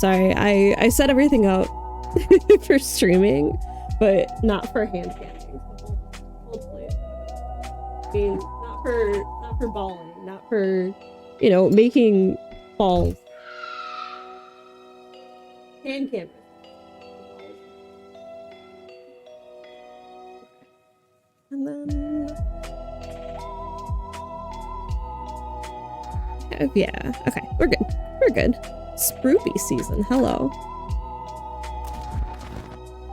Sorry, I set everything up for streaming, but not for hand canning. I mean, not for balling, not for, you know, making balls. Hand canning. And then yeah, okay, we're good. We're good. Spruipy season, hello.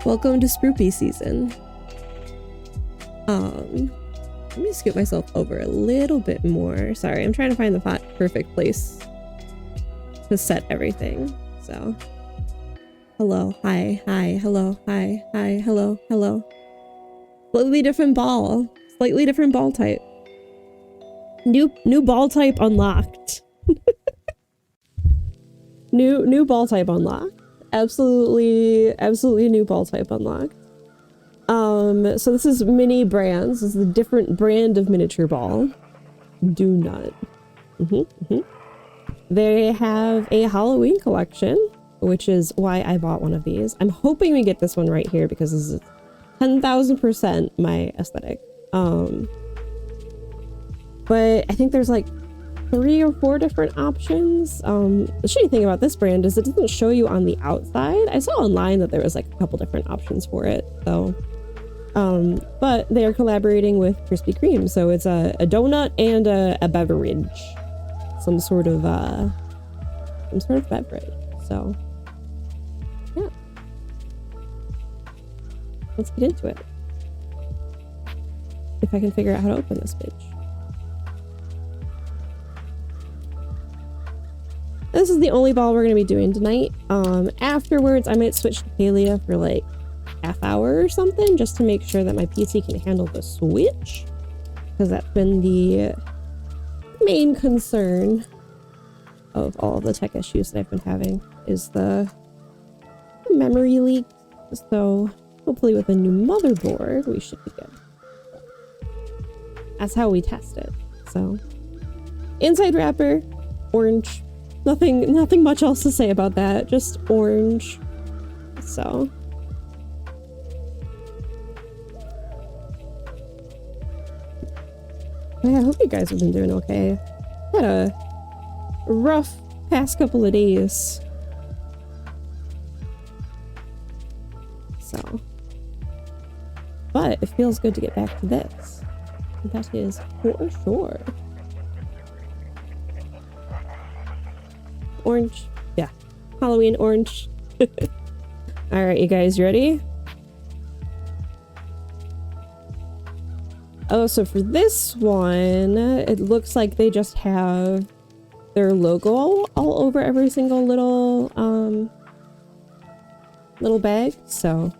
Welcome to Spruipy season. Let me scoot myself over a little bit more. Sorry, I'm trying to find the perfect place to set everything. So, hello, hi, hello, hi, hello, hello. Slightly different ball. Slightly different ball type. New ball type unlocked. New ball type unlocked. Absolutely new ball type unlocked. So this is Mini Brands. This is a different brand of miniature ball. Do not. They have a Halloween collection, which is why I bought one of these. I'm hoping we get this one right here because this is 10,000% my aesthetic. But I think there's like 3 or 4 different options. The shitty thing about this brand is it doesn't show you on the outside. I saw online that there was like a couple different options for it, so but they are collaborating with Krispy Kreme, so it's a donut and a beverage, some sort of beverage. So yeah, let's get into it. If I can figure out how to open this bitch. This is the only ball we're going to be doing tonight. Afterwards, I might switch to Palea for like half hour or something, just to make sure that my PC can handle the Switch, because that's been the main concern of all the tech issues that I've been having, is the memory leak. So hopefully with a new motherboard, we should be good. That's how we test it. So inside wrapper, orange. Nothing much else to say about that, just orange. So yeah, I hope you guys have been doing okay. Had a rough past couple of days. So, but it feels good to get back to this. That is for sure. Orange. Yeah. Halloween orange. Alright, you guys ready? Oh, so for this one, it looks like they just have their logo all over every single little bag, so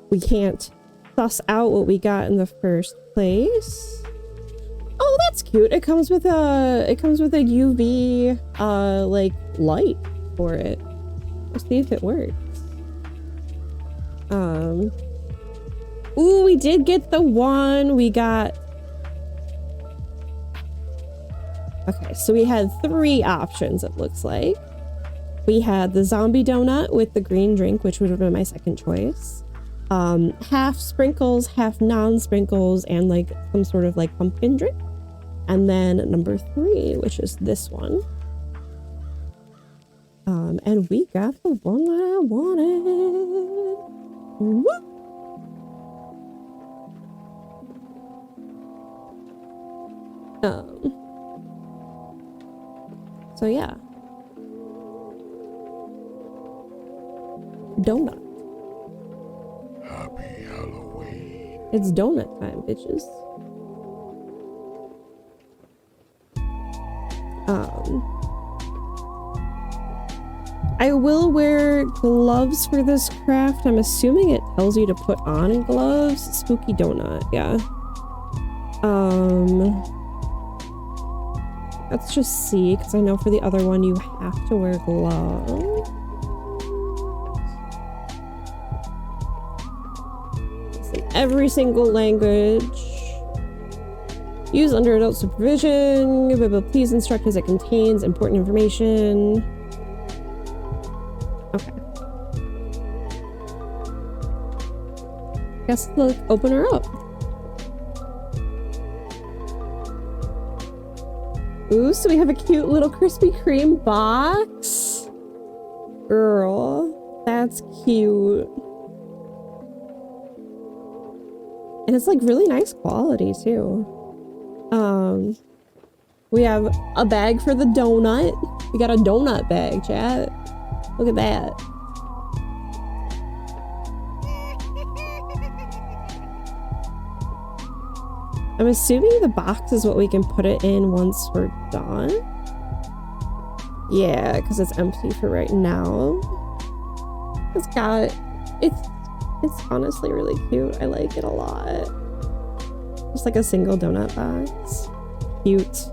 we can't suss out what we got in the first place. Oh, that's cute. It comes with a UV like light for it. Let's see if it works. Ooh, we did get the one we got. Okay, so we had 3 options, it looks like. We had the zombie donut with the green drink, which would have been my second choice. Half sprinkles, half non-sprinkles, and like some sort of like pumpkin drink. And then number 3, which is this one. And we got the one that I wanted. Woo! So yeah. Donut. Happy Halloween. It's donut time, bitches. I will wear gloves for this craft. I'm assuming it tells you to put on gloves. Spooky donut, yeah. Let's just see, because I know for the other one you have to wear gloves. It's in every single language. Use under adult supervision, but please instruct as it contains important information. Guess let's open her up. Ooh, so we have a cute little Krispy Kreme box. Girl, that's cute. And it's like really nice quality too. We have a bag for the donut. We got a donut bag, chat. Look at that. I'm assuming the box is what we can put it in once we're done. Yeah, because it's empty for right now. It's honestly really cute. I like it a lot. Just like a single donut box. Cute.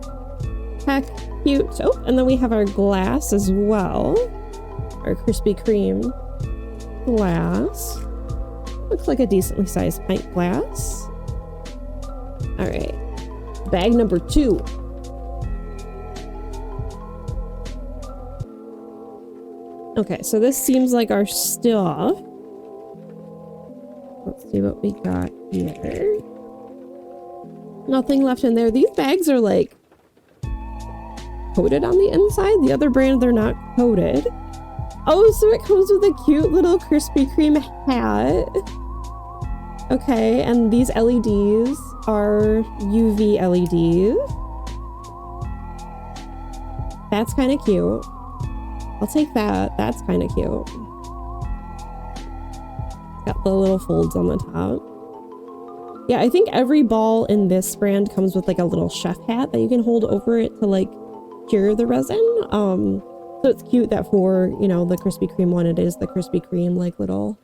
Heck, cute. Oh, and then we have our glass as well. Our Krispy Kreme glass. Looks like a decently sized pint glass. All right, bag number 2. Okay, so this seems like our stuff. Let's see what we got here. Nothing left in there. These bags are like coated on the inside. The other brand, they're not coated. Oh, so it comes with a cute little Krispy Kreme hat. Okay, and these LEDs are UV LEDs. That's kind of cute. I'll take that. That's kind of cute. Got the little folds on the top. Yeah, I think every ball in this brand comes with like a little chef hat that you can hold over it to like cure the resin. So it's cute that for, you know, the Krispy Kreme one, it is the Krispy Kreme like little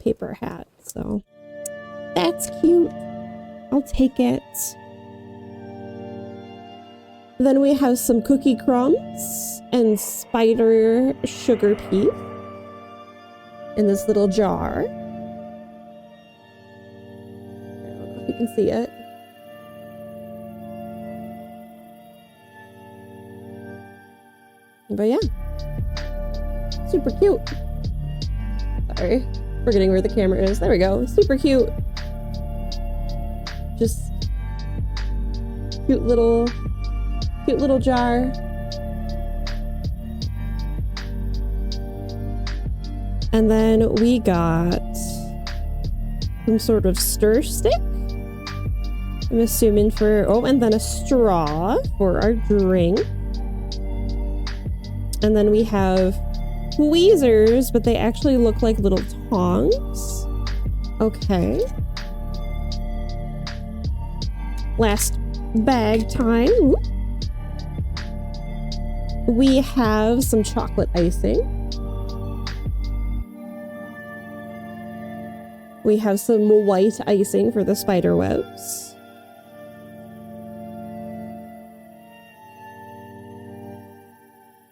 paper hat. So that's cute. I'll take it. Then we have some cookie crumbs and spider sugar pea in this little jar. I don't know if you can see it. But yeah, super cute. Sorry, forgetting where the camera is. There we go. Super cute. Just cute little jar. And then we got some sort of stir stick. I'm assuming for, oh, and then a straw for our drink. And then we have tweezers, but they actually look like little tongs. Okay. Last bag time. Ooh. We have some chocolate icing. We have some white icing for the spider webs.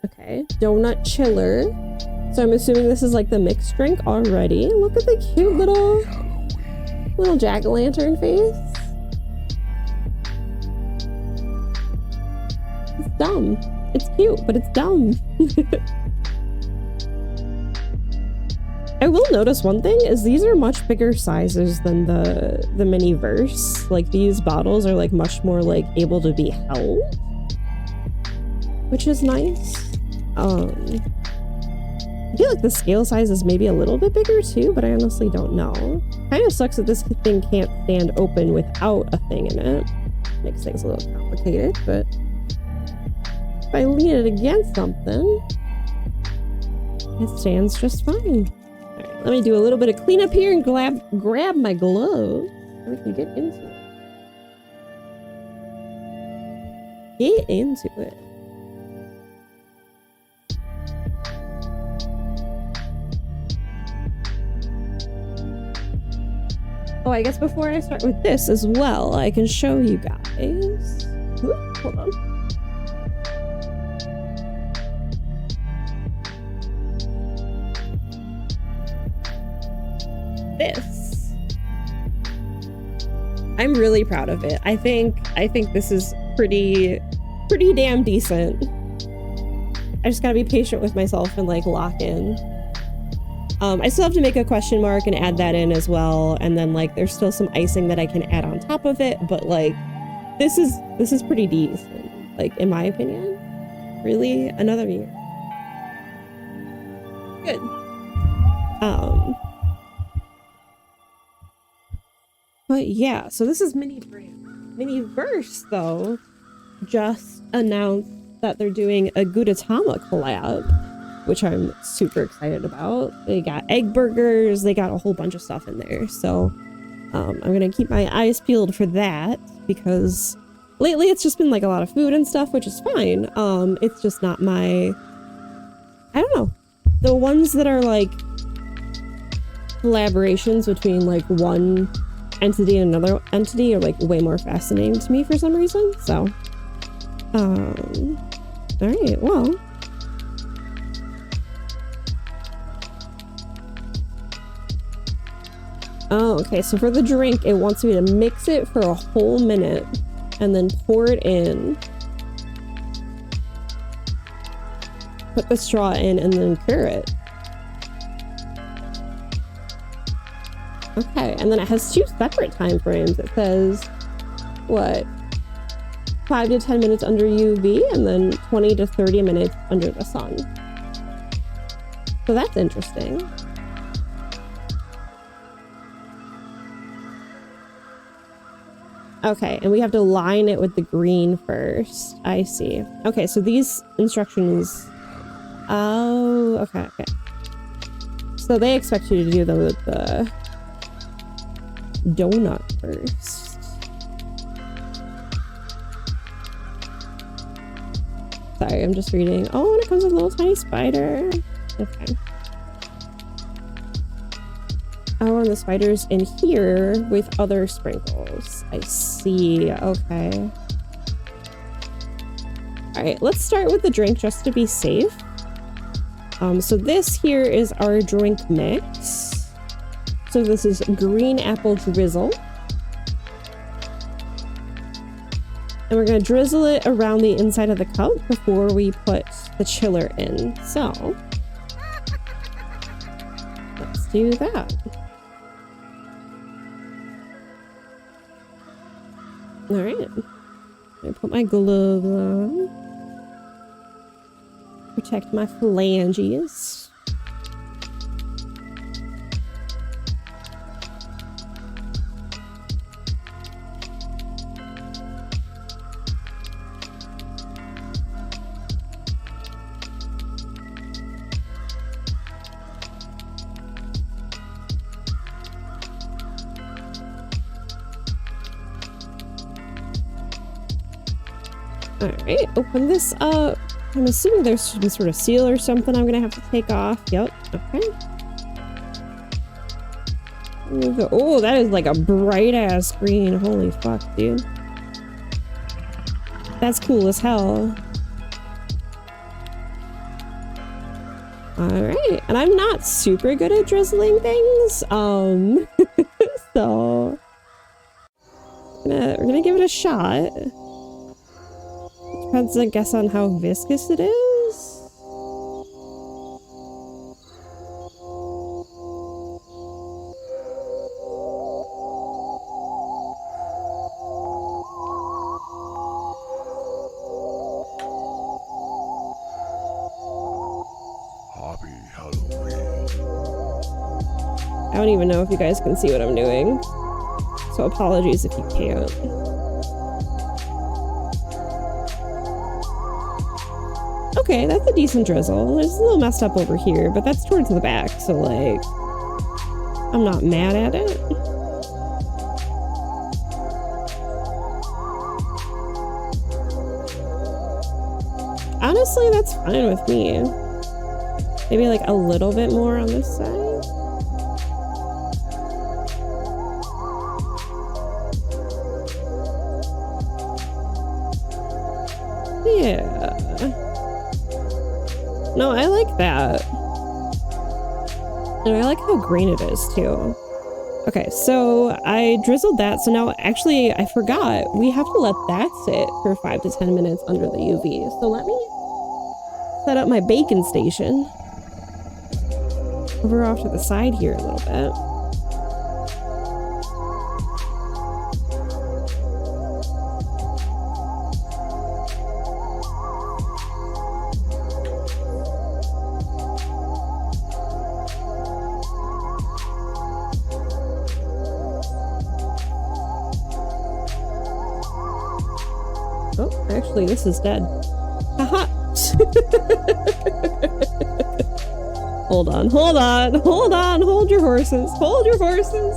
Okay, donut chiller. So I'm assuming this is like the mixed drink already. Look at the cute little jack-o'-lantern face. It's dumb. It's cute, but it's dumb. I will notice one thing is these are much bigger sizes than the mini verse. Like these bottles are like much more like able to be held, which is nice. I feel like the scale size is maybe a little bit bigger too, but I honestly don't know. Kind of sucks that this thing can't stand open without a thing in it. Makes things a little complicated, but if I lean it against something, it stands just fine. All right, let me do a little bit of cleanup here and grab my gloves so we can get into it. Get into it. Oh, I guess before I start with this as well, I can show you guys. Ooh, hold on. This. I'm really proud of it. I think this is pretty damn decent. I just gotta be patient with myself and like lock in. I still have to make a question mark and add that in as well. And then like, there's still some icing that I can add on top of it. But like, this is pretty decent. Like, in my opinion, really another year. Good. But yeah, so this is Miniverse though, just announced that they're doing a ℠𝔬𝔦𝔫𝔢𝔢 collab, which I'm super excited about. They got egg burgers, they got a whole bunch of stuff in there. So I'm gonna keep my eyes peeled for that, because lately it's just been like a lot of food and stuff, which is fine. It's just not my, I don't know. The ones that are like collaborations between like one entity and another entity are like way more fascinating to me for some reason. So, all right, well. Oh, okay, so for the drink, it wants me to mix it for a whole minute and then pour it in. Put the straw in and then cure it. Okay, and then it has 2 separate time frames. It says, what, 5 to 10 minutes under UV and then 20 to 30 minutes under the sun. So that's interesting. Okay, and we have to line it with the green first. I see. Okay, so these instructions... Oh, okay. So they expect you to do them with the donut first. Sorry, I'm just reading. Oh, and it comes with a little tiny spider. Okay. Oh, and the spider's in here with other sprinkles. I see. Okay. All right, let's start with the drink just to be safe. So this here is our drink mix. So this is green apple drizzle. And we're gonna drizzle it around the inside of the cup before we put the chiller in. So let's do that. All right, I put my glove on. Protect my phalanges. All right, open this up. I'm assuming there's some sort of seal or something I'm gonna have to take off. Yep, okay. Oh, that is like a bright ass green. Holy fuck, dude. That's cool as hell. All right, and I'm not super good at drizzling things. So we're gonna give it a shot. Depends, I guess, on how viscous it is. Happy Halloween. I don't even know if you guys can see what I'm doing, so apologies if you can't. Okay, that's a decent drizzle. It's a little messed up over here, but that's towards the back, so like, I'm not mad at it. Honestly, that's fine with me. Maybe like a little bit more on this side. Yeah. No, I like that. And I like how green it is too. Okay, so I drizzled that. So now actually I forgot. We have to let that sit for 5 to 10 minutes under the UV. So let me set up my baking station. Over off to the side here a little bit. Oh, actually, this is dead. Haha! Hold on, hold on, hold on, hold your horses, hold your horses!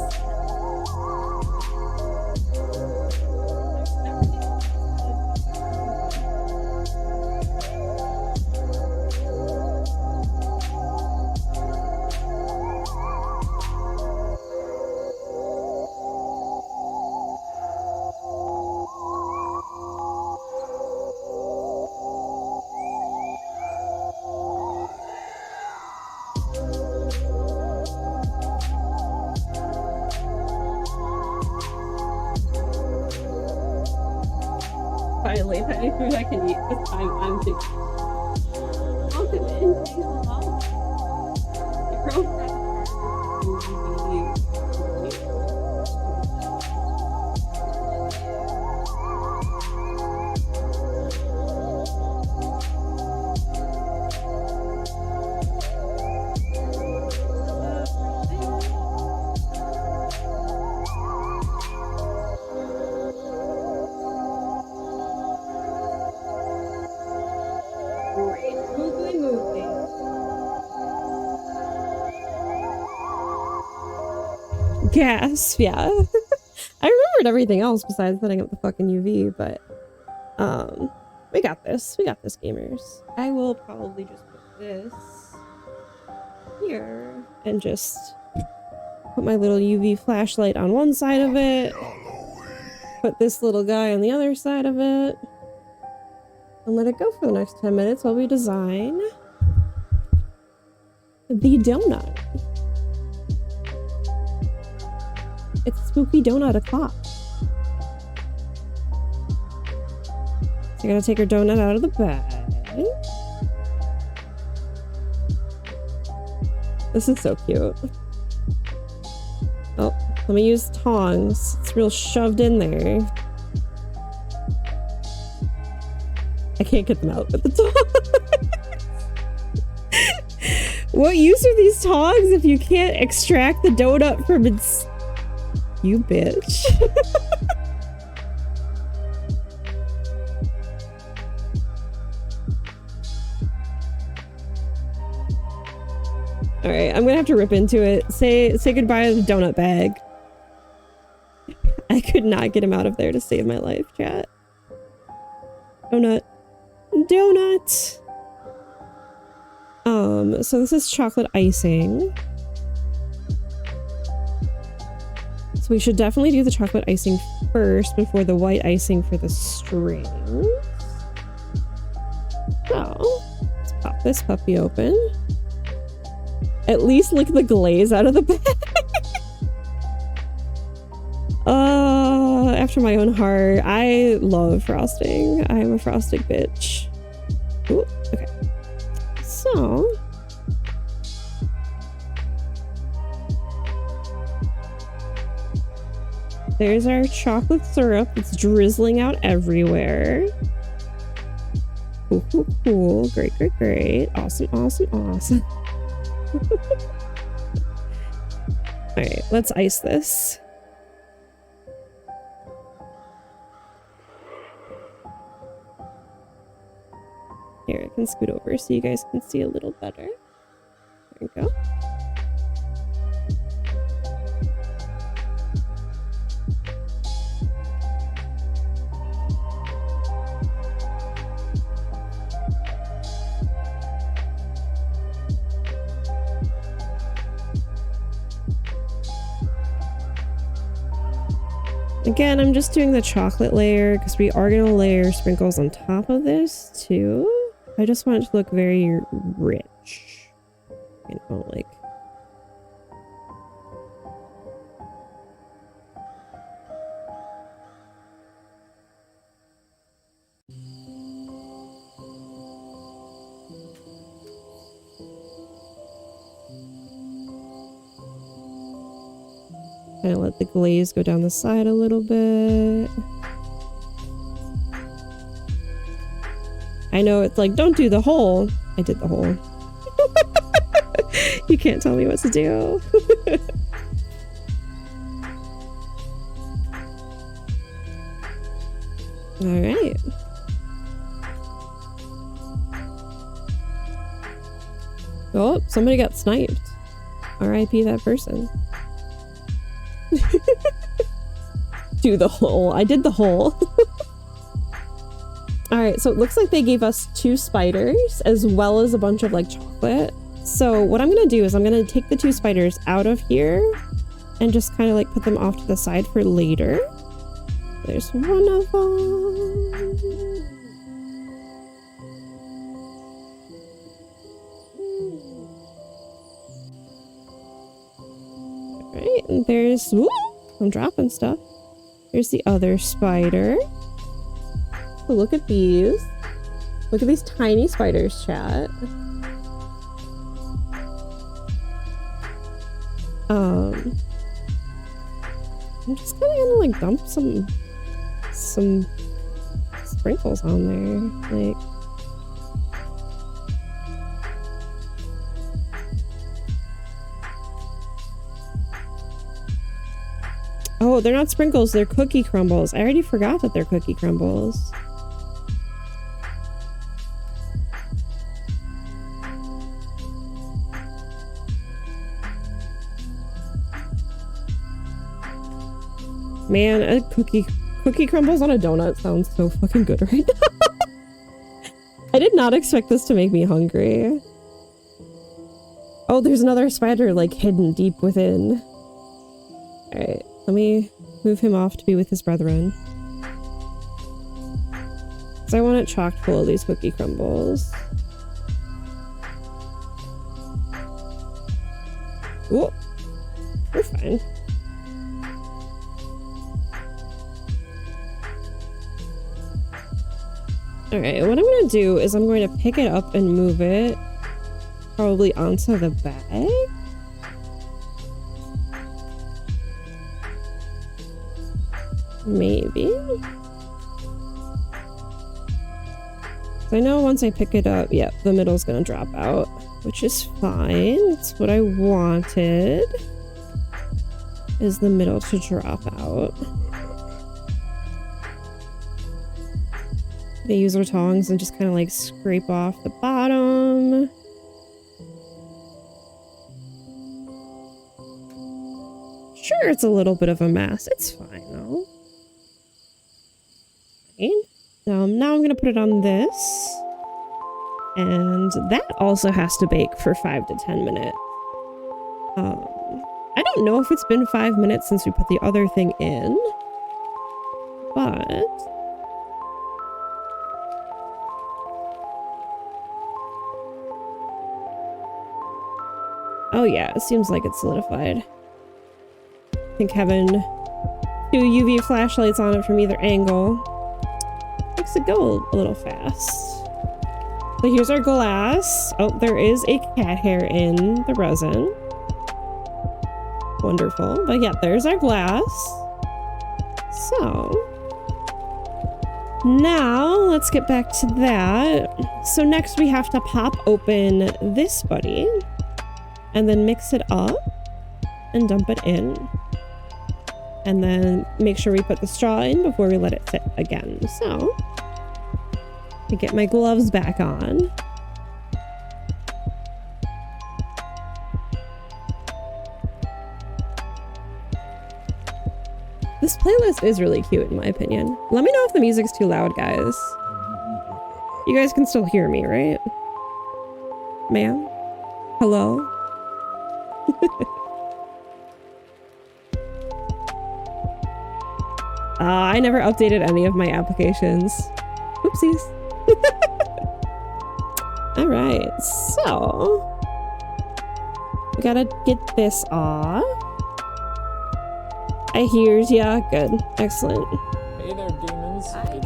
Finally, any food I can eat this time. I'm thinking. Welcome in, hello. Gasp, yeah. I remembered everything else besides setting up the fucking UV, but we got this. We got this, gamers. I will probably just put this here and just put my little UV flashlight on one side of it. Put this little guy on the other side of it. And let it go for the next 10 minutes while we design the donut. It's spooky donut o'clock. So I gotta take her donut out of the bag. This is so cute. Oh, let me use tongs. It's real shoved in there. I can't get them out with the tongs. What use are these tongs if you can't extract the donut from its... You bitch. Alright, I'm gonna have to rip into it. Say goodbye to the donut bag. I could not get him out of there to save my life, chat. Donut. Donut! So this is chocolate icing. So we should definitely do the chocolate icing first before the white icing for the strings. So, let's pop this puppy open. At least lick the glaze out of the bag. After my own heart. I love frosting. I am a frosting bitch. Ooh, okay. So... there's our chocolate syrup. It's drizzling out everywhere. Cool, cool, cool. Great, great, great. Awesome, awesome, awesome. Alright, let's ice this. Here, I can scoot over so you guys can see a little better. There we go. Again, I'm just doing the chocolate layer because we are going to layer sprinkles on top of this too. I just want it to look very rich. You know, like... kind of let the glaze go down the side a little bit. I know it's like, don't do the hole. I did the hole. You can't tell me what to do. All right. Oh, somebody got sniped. R.I.P. that person. Do the hole. I did the hole. Alright, so it looks like they gave us 2 spiders as well as a bunch of like chocolate. So what I'm gonna do is I'm gonna take the 2 spiders out of here and just kind of like put them off to the side for later. There's one of them. Alright, and there's... Woo, I'm dropping stuff. There's the other spider. Oh, look at these. Look at these tiny spiders, chat. I'm just kind of gonna like dump some sprinkles on there, like. Oh, they're not sprinkles, they're cookie crumbles. I already forgot that they're cookie crumbles. Man, a cookie crumbles on a donut sounds so fucking good right now. I did not expect this to make me hungry. Oh, there's another spider like hidden deep within. Alright, let me move him off to be with his brethren. Because I want it chock full of these cookie crumbles. Whoa, we're fine. Alright, what I'm going to do is I'm going to pick it up and move it probably onto the bag. Maybe. I know once I pick it up, yep, the middle's going to drop out, which is fine. That's what I wanted, is the middle to drop out. They use our tongs and just kind of like scrape off the bottom. Sure, it's a little bit of a mess. It's fine though. Fine. Now I'm gonna put it on this. And that also has to bake for 5 to 10 minutes. I don't know if it's been 5 minutes since we put the other thing in. But... oh yeah, it seems like it's solidified. I think having 2 UV flashlights on it from either angle makes it go a little fast. So here's our glass. Oh, there is a cat hair in the resin. Wonderful. But yeah, there's our glass. So now let's get back to that. So next we have to pop open this buddy. And then mix it up and dump it in. And then make sure we put the straw in before we let it sit again. So, I get my gloves back on. This playlist is really cute in my opinion. Let me know if the music's too loud, guys. You guys can still hear me, right? Ma'am? Hello? I never updated any of my applications. Oopsies. Alright, so we gotta get this off. I hears ya. Good. Excellent. Hey there, demons. It's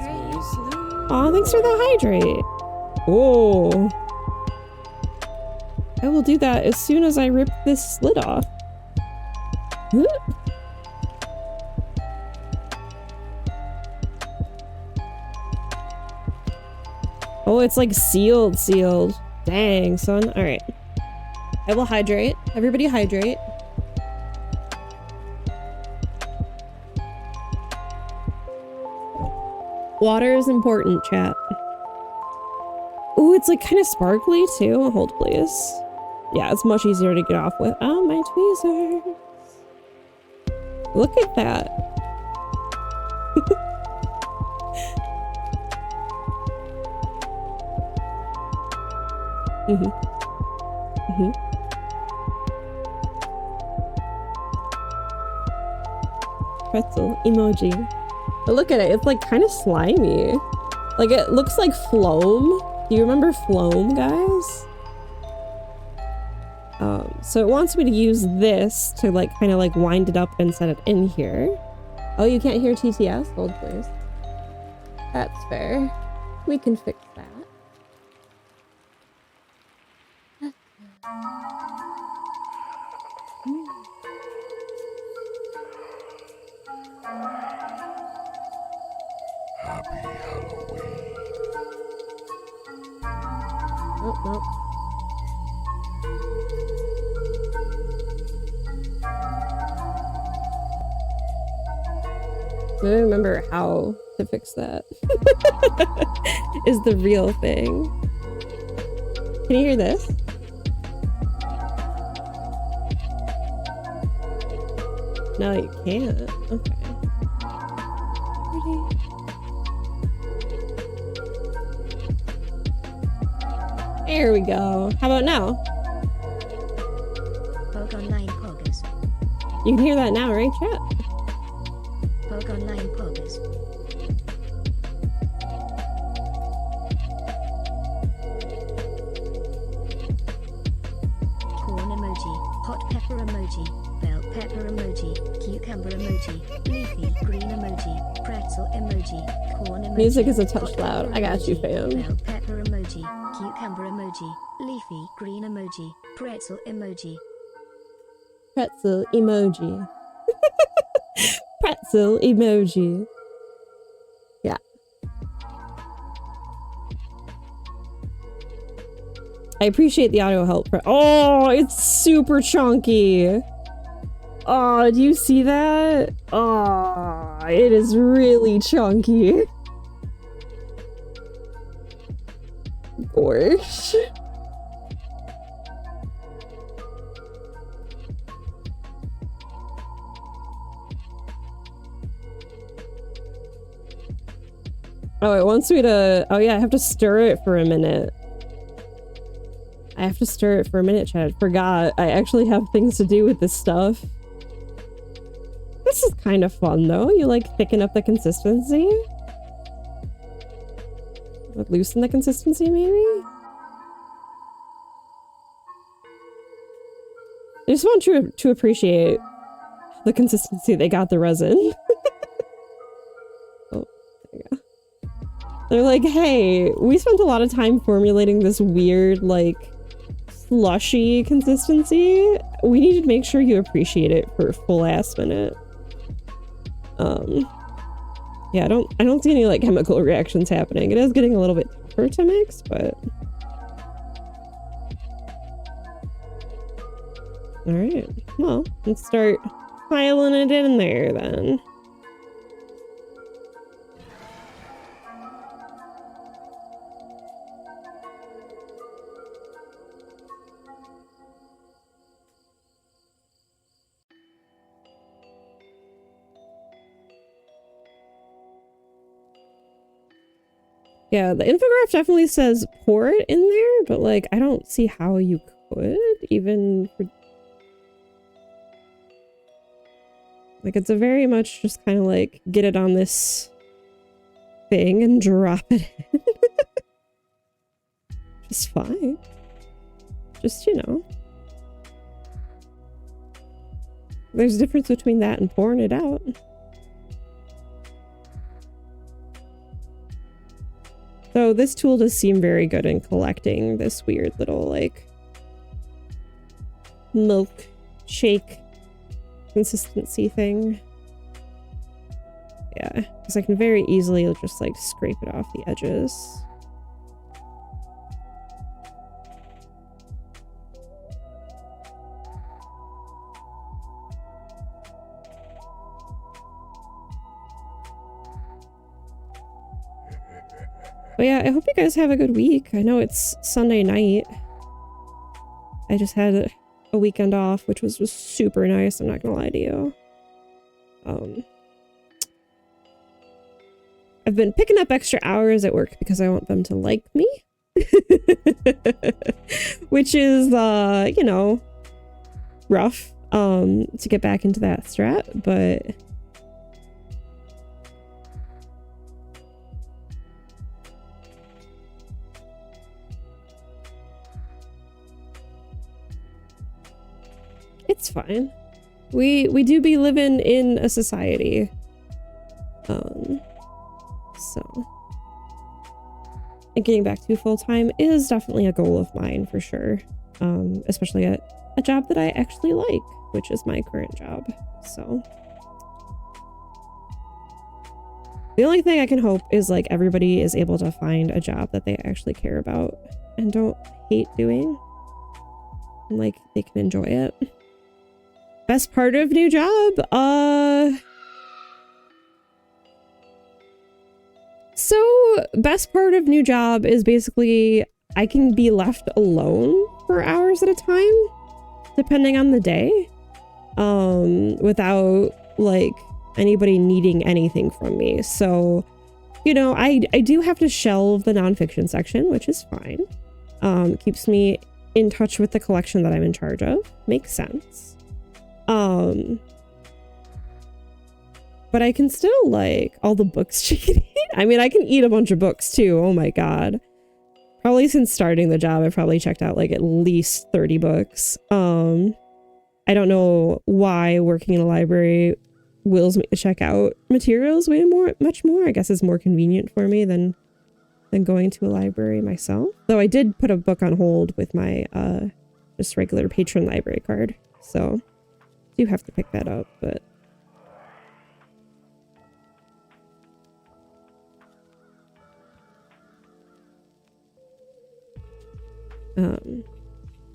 me. Aw, thanks for the hydrate. Oh. I will do that as soon as I rip this lid off. Oh, it's like sealed. Dang, son. All right. I will hydrate. Everybody hydrate. Water is important, chat. Ooh, it's like kind of sparkly too. Hold, please. Yeah, it's much easier to get off with. Oh, my tweezers. Look at that. Pretzel emoji. But look at it. It's like kind of slimy. Like it looks like Floam. Do you remember Floam, guys? So it wants me to use this to like kind of like wind it up and set it in here. Oh, you can't hear TTS? Hold, please. That's fair. We can fix that. Happy Halloween. Oh, no. I don't remember how to fix that. Is the real thing. Can you hear this? No, you can't. Okay. There we go. How about now? Pog online poggers. You can hear that now, right, chat? Pog online poggers. Corn emoji, hot pepper emoji, bell pepper emoji, cucumber emoji, leafy green emoji, pretzel emoji, corn emoji. Music is a touch hot loud. pepper I got you, emoji, fam. Bell pepper emoji, cucumber emoji, leafy green emoji, pretzel emoji. Pretzel emoji. Pretzel emoji. Yeah. I appreciate the auto help. Oh, it's super chunky. Oh, do you see that? Oh, it is really chunky. Gosh. Oh, it wants me to... Oh yeah, I have to stir it for a minute. I have to stir it for a minute, chat. I forgot. I actually have things to do with this stuff. This is kind of fun, though. You, like, thicken up the consistency? Like, loosen the consistency, maybe? I just want you to appreciate the consistency they got the resin. Oh, there you go. They're like, hey, we spent a lot of time formulating this weird, like, slushy consistency. We need to make sure you appreciate it for a full ass minute. Yeah, I don't see any, like, chemical reactions happening. It is getting a little bit tougher to mix, but... Alright, well, let's start piling it in there, then. Yeah, the infograph definitely says pour it in there, but like, I don't see how you could even... Like, it's a very much just kind of like, get it on this thing and drop it in. Just fine. Just, you know. There's a difference between that and pouring it out. So this tool does seem very good in collecting this weird little, like, milk shake consistency thing. Yeah, because I can very easily just, like, scrape it off the edges. But yeah, I hope you guys have a good week. I know it's Sunday night. I just had a weekend off, which was super nice. I'm not gonna lie to you. I've been picking up extra hours at work because I want them to like me. Which is, you know, rough, to get back into that strat, but it's fine. We do be living in a society. So and getting back to full-time is definitely a goal of mine for sure. Especially at a job that I actually like, which is my current job. So the only thing I can hope is like everybody is able to find a job that they actually care about and don't hate doing, and like they can enjoy it. Best part of new job? So best part of new job is basically I can be left alone for hours at a time, depending on the day, without like anybody needing anything from me. So, you know, I do have to shelve the nonfiction section, which is fine. Keeps me in touch with the collection that I'm in charge of. Makes sense. But I can still like all the books she can eat. I mean, I can eat a bunch of books too. Oh my God. Probably since starting the job, I've probably checked out like at least 30 books. I don't know why working in a library wills me to check out materials much more. I guess it's more convenient for me than going to a library myself. Though I did put a book on hold with my just regular patron library card. So do have to pick that up, but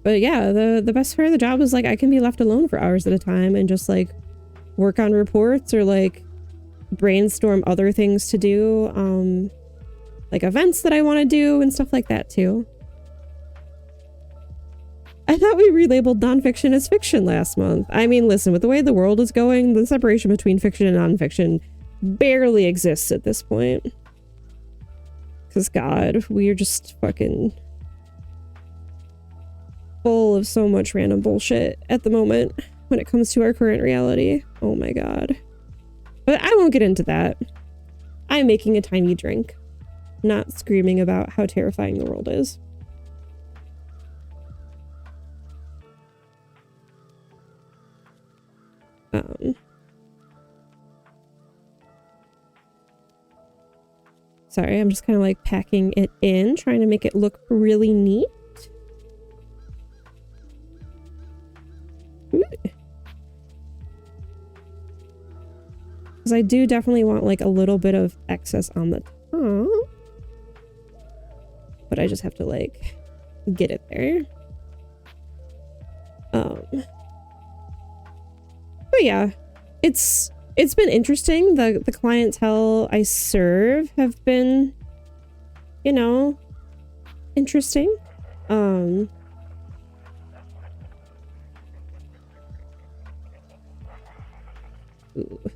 but yeah, the best part of the job is like I can be left alone for hours at a time and just like work on reports or like brainstorm other things to do, like events that I want to do and stuff like that too. I thought we relabeled nonfiction as fiction last month. I mean, listen, with the way the world is going, the separation between fiction and nonfiction barely exists at this point. Because God, we are just fucking full of so much random bullshit at the moment when it comes to our current reality. Oh my God. But I won't get into that. I'm making a tiny drink, not screaming about how terrifying the world is. Sorry, I'm just kind of like packing it in, trying to make it look really neat. Because I do definitely want like a little bit of excess on the top. But I just have to like get it there. But yeah, it's been interesting. The clientele I serve have been, you know, interesting. Ooh,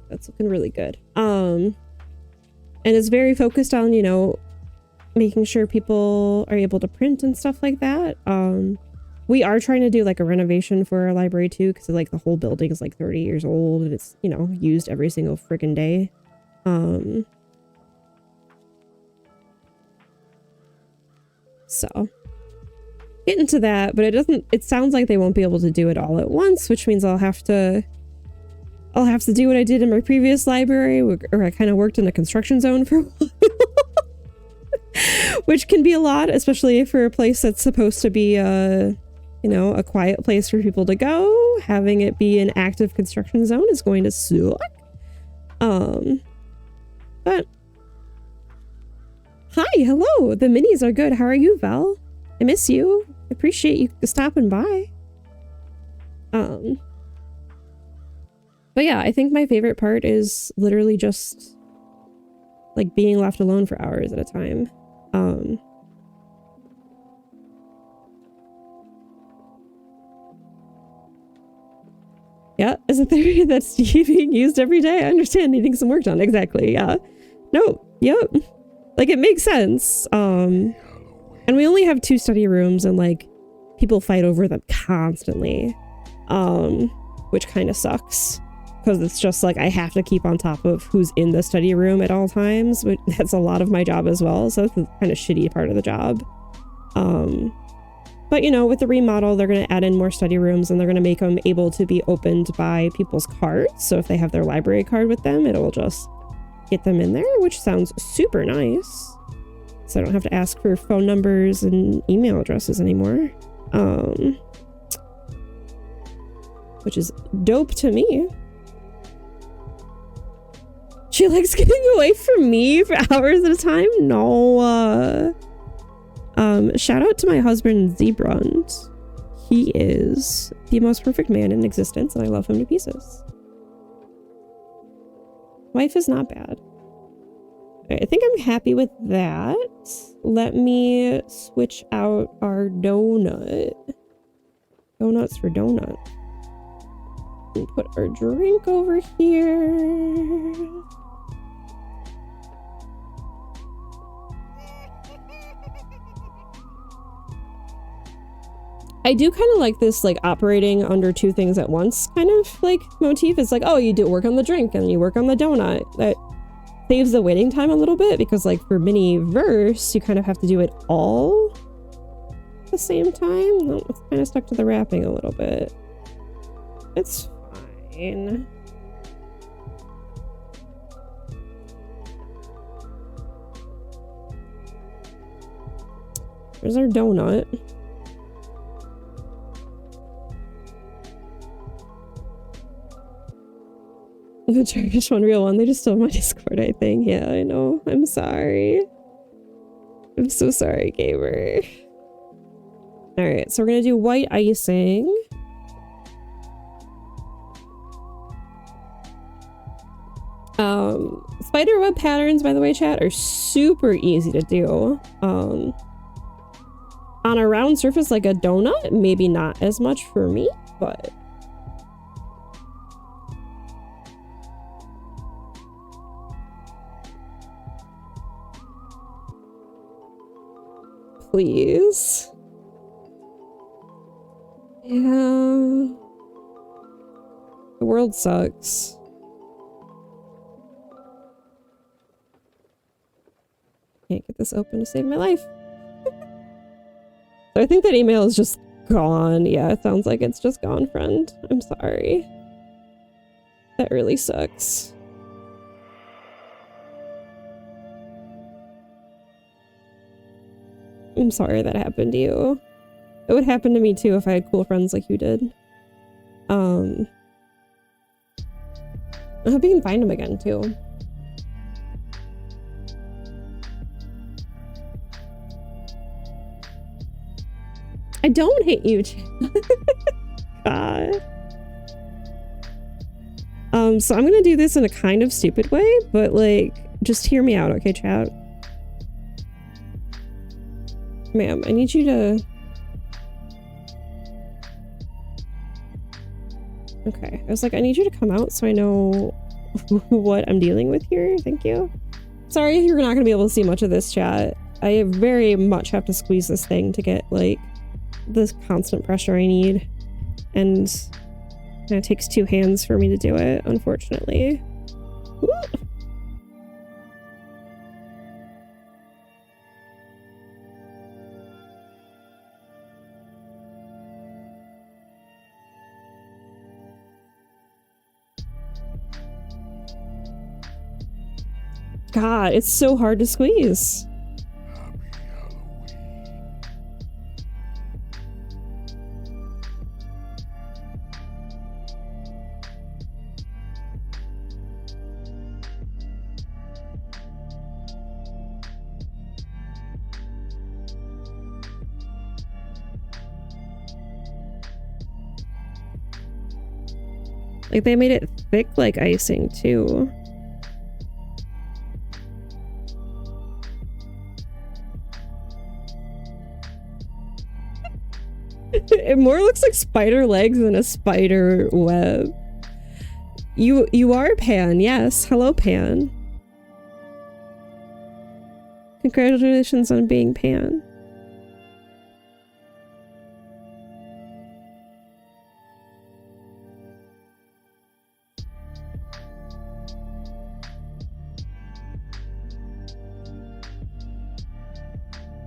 that's looking really good. And it's very focused on, you know, making sure people are able to print and stuff like that. We are trying to do like a renovation for our library too, because like the whole building is like 30 years old and it's, you know, used every single friggin' day. So get into that, but it sounds like they won't be able to do it all at once, which means I'll have to do what I did in my previous library, or I kind of worked in a construction zone for a while. Which can be a lot, especially for a place that's supposed to be you know, a quiet place for people to go. Having it be an active construction zone is going to suck. But hi, hello. The minis are good. How are you, Val? I miss you. I appreciate you stopping by. But yeah, I think my favorite part is literally just like being left alone for hours at a time. Yeah, is a theory that's being used every day. I understand needing some work done. Exactly, yeah. No, yep. Like, it makes sense. And we only have 2 study rooms and, like, people fight over them constantly. Which kind of sucks. Because it's just, like, I have to keep on top of who's in the study room at all times. But that's a lot of my job as well. So that's the kind of shitty part of the job. But, you know, with the remodel, they're going to add in more study rooms and they're going to make them able to be opened by people's cards. So if they have their library card with them, it'll just get them in there, which sounds super nice. So I don't have to ask for phone numbers and email addresses anymore. Which is dope to me. She likes getting away from me for hours at a time? No, shout out to my husband, Zebrund. He is the most perfect man in existence, and I love him to pieces. Wife is not bad. Right, I think I'm happy with that. Let me switch out our donut. Donuts for donut. And put our drink over here. I do kind of like this, like, operating under 2 things at once kind of, like, motif. It's like, oh, you do work on the drink and you work on the donut. That saves the waiting time a little bit because, like, for mini verse, you kind of have to do it all at the same time. No, it's kind of stuck to the wrapping a little bit. It's fine. There's our donut. The Turkish one, real one. They just stole my Discord, I think. Yeah, I know. I'm sorry. I'm so sorry, gamer. Alright, so we're gonna do white icing. Spiderweb patterns, by the way, chat, are super easy to do. On a round surface like a donut, maybe not as much for me, but... Please. Yeah. The world sucks. Can't get this open to save my life. So I think that email is just gone. Yeah, it sounds like it's just gone, friend. I'm sorry. That really sucks. I'm sorry that happened to you. It would happen to me too if I had cool friends like you did. I hope you can find him again too. I don't hate you, God. So I'm gonna do this in a kind of stupid way, but like, just hear me out, okay, chat? Ma'am, I need you to... Okay, I was like, I need you to come out so I know what I'm dealing with here. Thank you. Sorry if you're not gonna be able to see much of this, chat. I very much have to squeeze this thing to get, like, this constant pressure I need. And it takes 2 hands for me to do it, unfortunately. Woo! God, it's so hard to squeeze. Like, they made it thick like icing too. It more looks like spider legs than a spider web. You are Pan, yes. Hello, Pan. Congratulations on being Pan.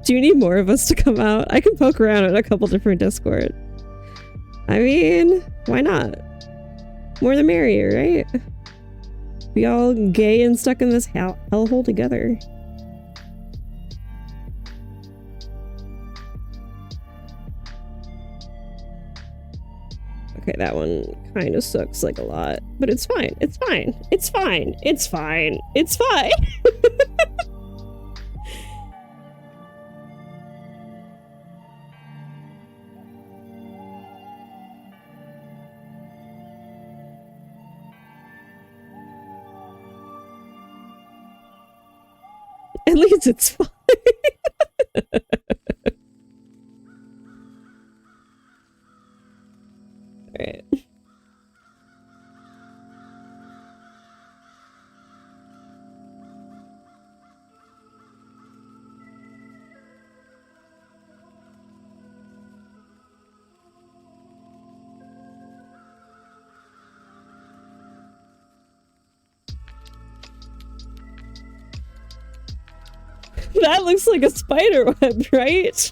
Do you need more of us to come out? I can poke around in a couple different Discord. I mean, why not? More the merrier, right? We all gay and stuck in this hellhole together. Okay, that one kind of sucks like a lot, but it's fine. It's fine. It's fine. It's fine. It's fine. At least it's fine. Alright. That looks like a spider web, right? It's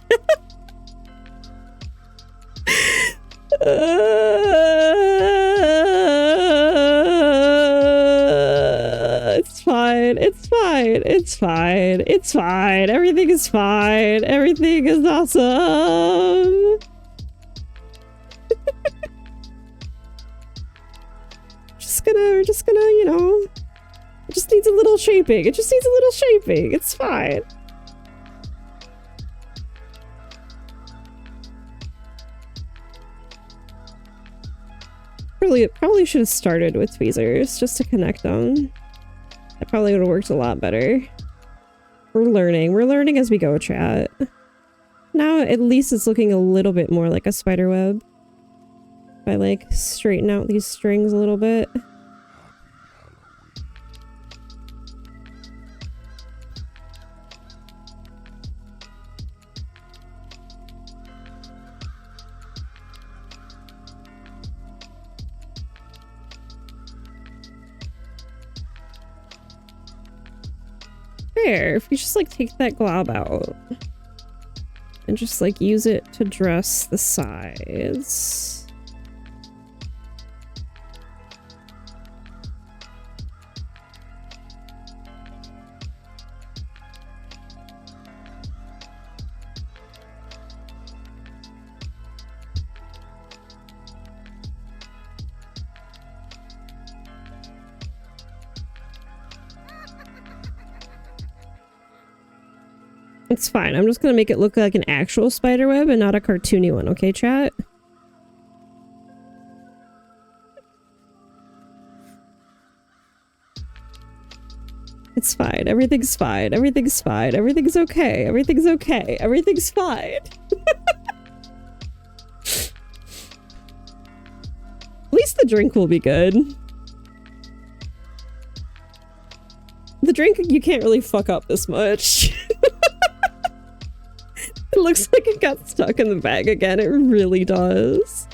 fine. It's fine. It's fine. It's fine. Everything is fine. Everything is awesome. We're just gonna, you know, it just needs a little shaping. It just needs a little shaping. It's fine. Probably should have started with tweezers just to connect them. That probably would have worked a lot better. We're learning as we go, chat. Now at least it's looking a little bit more like a spider web. If I like straighten out these strings a little bit. If you just like take that glob out and just like use it to dress the sides. It's fine. I'm just gonna make it look like an actual spider web and not a cartoony one, okay, chat? It's fine. Everything's fine. Everything's fine. Everything's okay. Everything's okay. Everything's fine. At least the drink will be good. The drink you can't really fuck up this much. It looks like it got stuck in the bag again. It really does.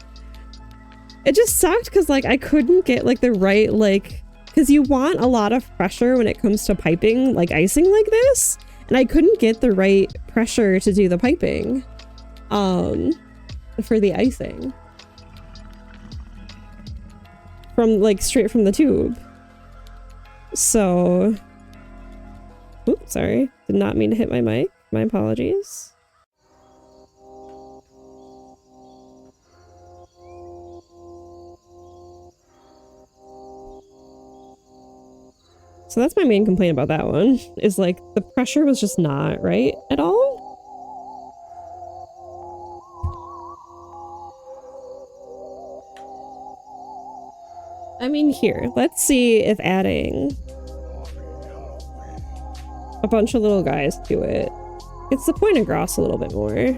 It just sucked because like I couldn't get like the right like, because you want a lot of pressure when it comes to piping like icing like this, and I couldn't get the right pressure to do the piping for the icing from like straight from the tube. So oops, sorry, did not mean to hit my mic. My apologies. So that's my main complaint about that one, is like the pressure was just not right at all. I mean, here, let's see if adding a bunch of little guys to it gets the point across a little bit more.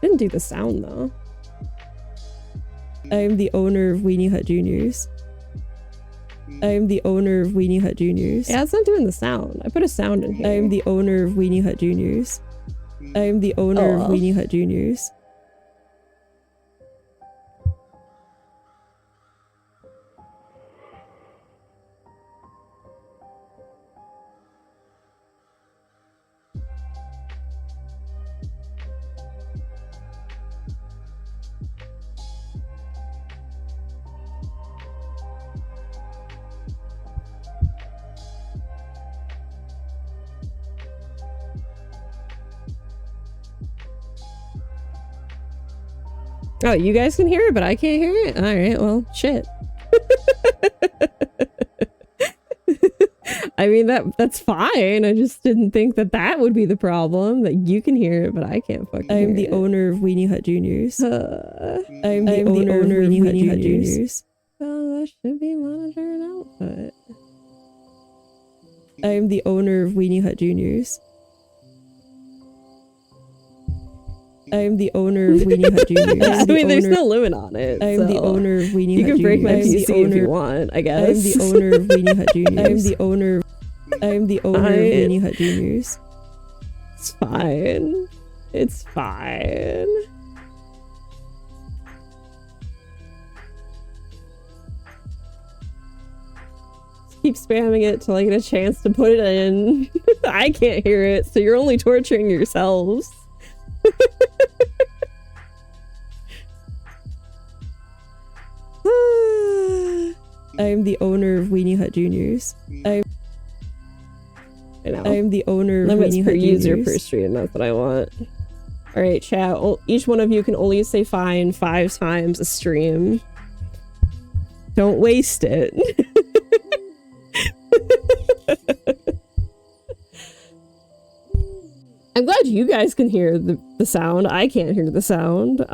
Didn't do the sound though. I am the owner of ℜ𝔲𝔦𝔫𝔢𝔡. I am the owner of ℜ𝔲𝔦𝔫𝔢𝔡. Yeah, it's not doing the sound. I put a sound in here. I am the owner of ℜ𝔲𝔦𝔫𝔢𝔡. I am the owner of ℜ𝔲𝔦𝔫𝔢𝔡. Oh, you guys can hear it, but I can't hear it? Alright, well, shit. I mean, that's fine. I just didn't think that that would be the problem. That you can hear it, but I can't fucking hear it. I'm the owner of 𝔰𝔲𝔦𝔫𝔢𝔢𝔞𝔥. I'm the owner of 𝔰𝔲𝔦𝔫𝔢𝔢𝔫. Oh, that should be monitor and output. I'm the owner of 𝔰𝔲𝔦𝔫𝔢𝔢𝔫. I'm the owner of 𝔰𝔲𝔦𝔫𝔢𝔢𝔫. I mean, there's no limit on it. I'm the owner of 𝔰𝔲𝔦𝔫𝔢𝔢𝔫. You can break my PC if you want, I guess. I'm the owner of 𝔰𝔲𝔦𝔫𝔢𝔢𝔫. I'm the owner of 𝔰𝔲𝔦𝔫𝔢𝔫. It's fine. It's fine. Keep spamming it till I get a chance to put it in. I can't hear it, so you're only torturing yourselves. I'm the owner of 𝔰𝔲𝔦𝔫𝔢𝔢𝔫. I'm the owner of limits per user per stream. That's what I want. All right, chat. Each one of you can only say fine 5 times a stream. Don't waste it. I'm glad you guys can hear the sound. I can't hear the sound.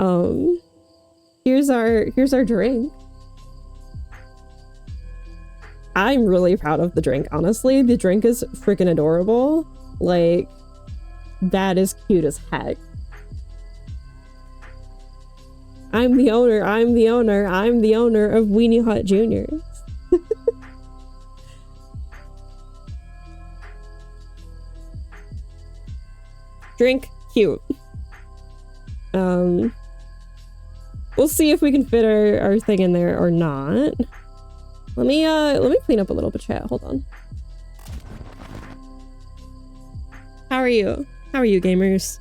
Here's our drink. I'm really proud of the drink, honestly. The drink is freaking adorable. Like, that is cute as heck. I'm the owner of 𝔰𝔲𝔦𝔫𝔢𝔢𝔫. Drink, cute. We'll see if we can fit our thing in there or not. Let me clean up a little bit, chat. Hold on. How are you? How are you, gamers?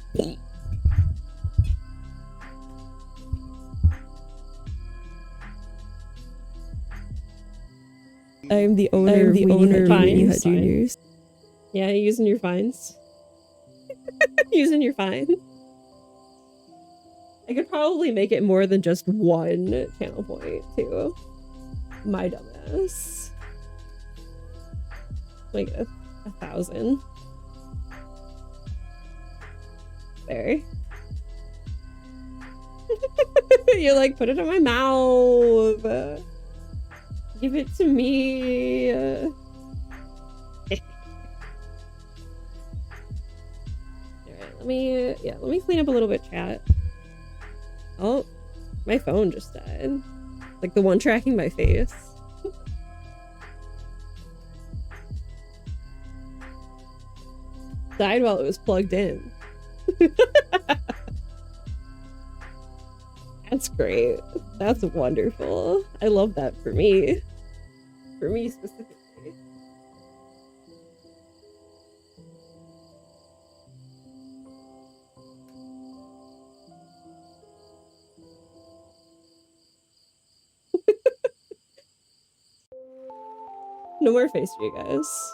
I'm the owner of 𝔰𝔲𝔦𝔫𝔢𝔢𝔫. Yeah, using your fines. Using your fines. I could probably make it more than just 1 channel point, too. My dumbass. Like 1,000. There. You're like, put it in my mouth. Give it to me. Alright, let me clean up a little bit, chat. Oh, my phone just died. Like the one tracking my face. Died while it was plugged in. That's great. That's wonderful. I love that for me. For me specifically. No more face for you guys.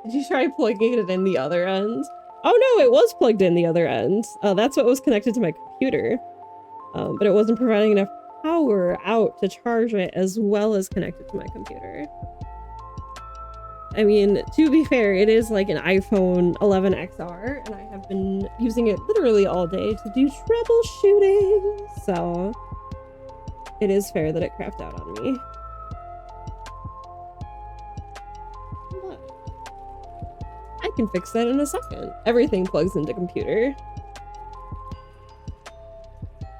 Did you try plugging it in the other end? Oh no, it was plugged in the other end. That's what was connected to my computer. But it wasn't providing enough power out to charge it as well as connected to my computer. I mean, to be fair, it is like an iPhone 11 XR, and I have been using it literally all day to do troubleshooting, so it is fair that it crapped out on me. But I can fix that in a second. Everything plugs into computer.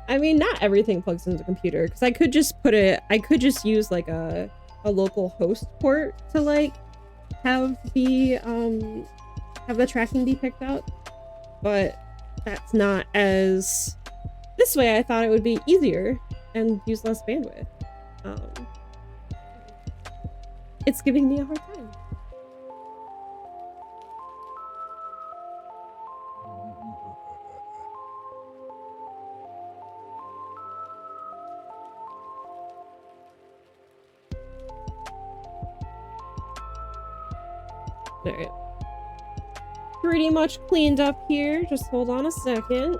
I mean, not everything plugs into computer, because I could just use like a local host port to like have the tracking be picked up, but that's not as... This way I thought it would be easier and use less bandwidth. It's giving me a hard time. Alright. Pretty much cleaned up here. Just hold on a second.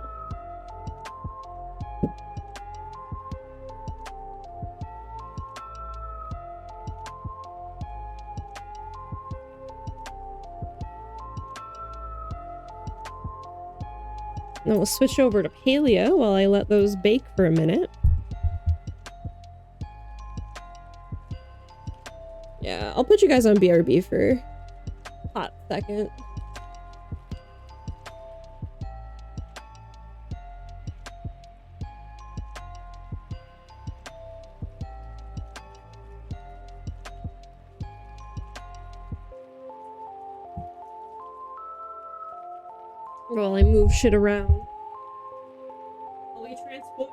Then we'll switch over to paleo while I let those bake for a minute. Yeah, I'll put you guys on BRB for a hot second. While I move shit around. While we transform.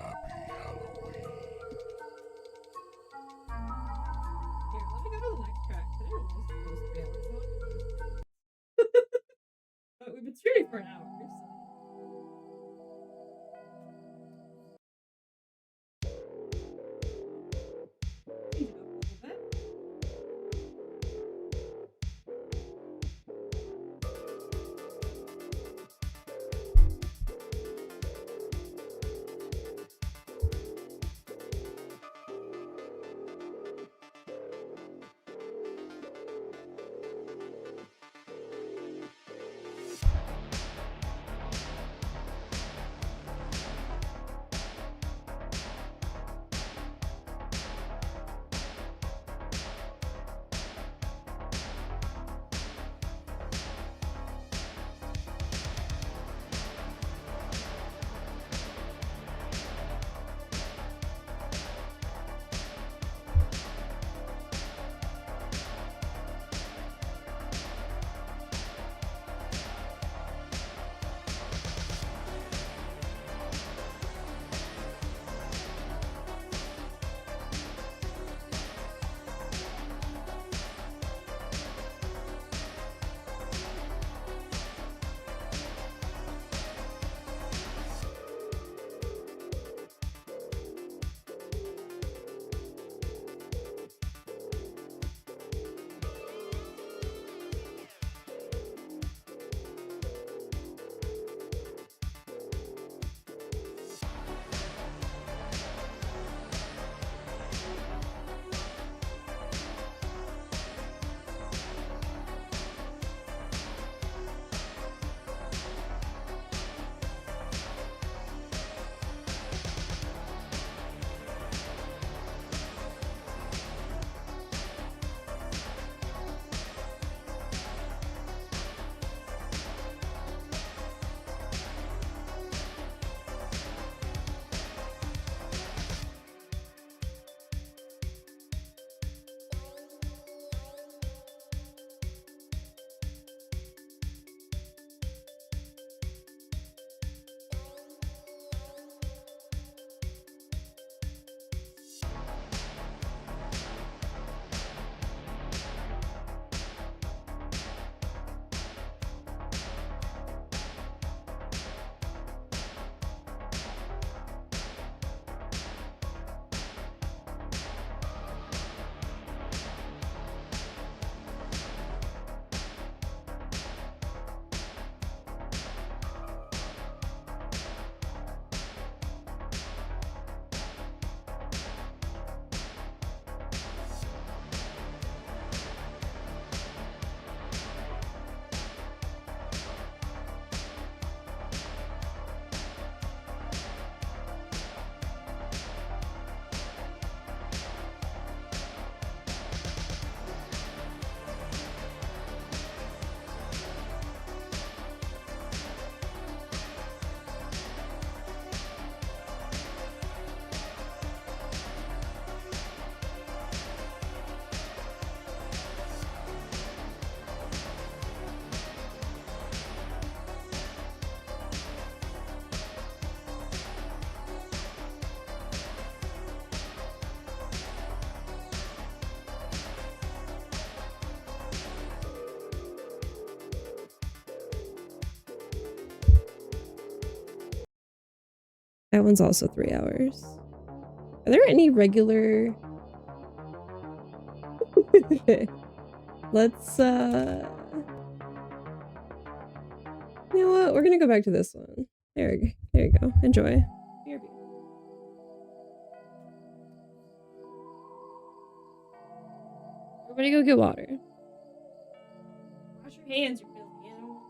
Happy Halloween. Here, let me go to the next track. Today we're almost supposed to be hours long. But we've been streaming for an hour, so. Change it up a little bit. That one's also 3 hours. Are there any regular... Let's, you know what? We're gonna go back to this one. There you go. Enjoy. Everybody go get water. Wash your hands, you filthy animal.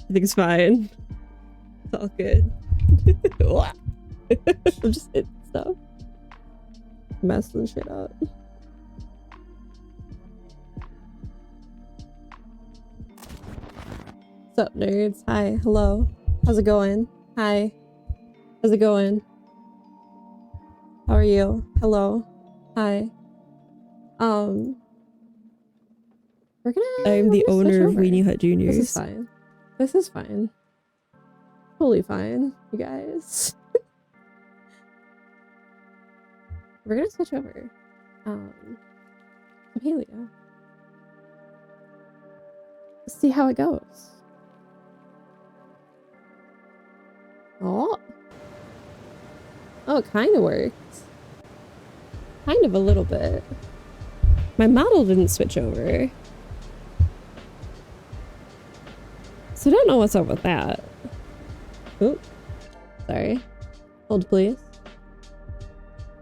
Everything's fine. It's all good. I'm just hitting stuff. Messing shit up. What's up, nerds? Hi. Hello. How's it going? Hi. How's it going? How are you? Hello. Hi. We're gonna. I'm the owner of Weenie Hut Juniors. This is fine. This is fine. Totally fine, you guys. We're gonna switch over. To ℜ𝔲𝔲. See how it goes. Oh. Oh, it kind of worked. Kind of a little bit. My model didn't switch over. So I don't know what's up with that. Oop. Sorry. Hold please.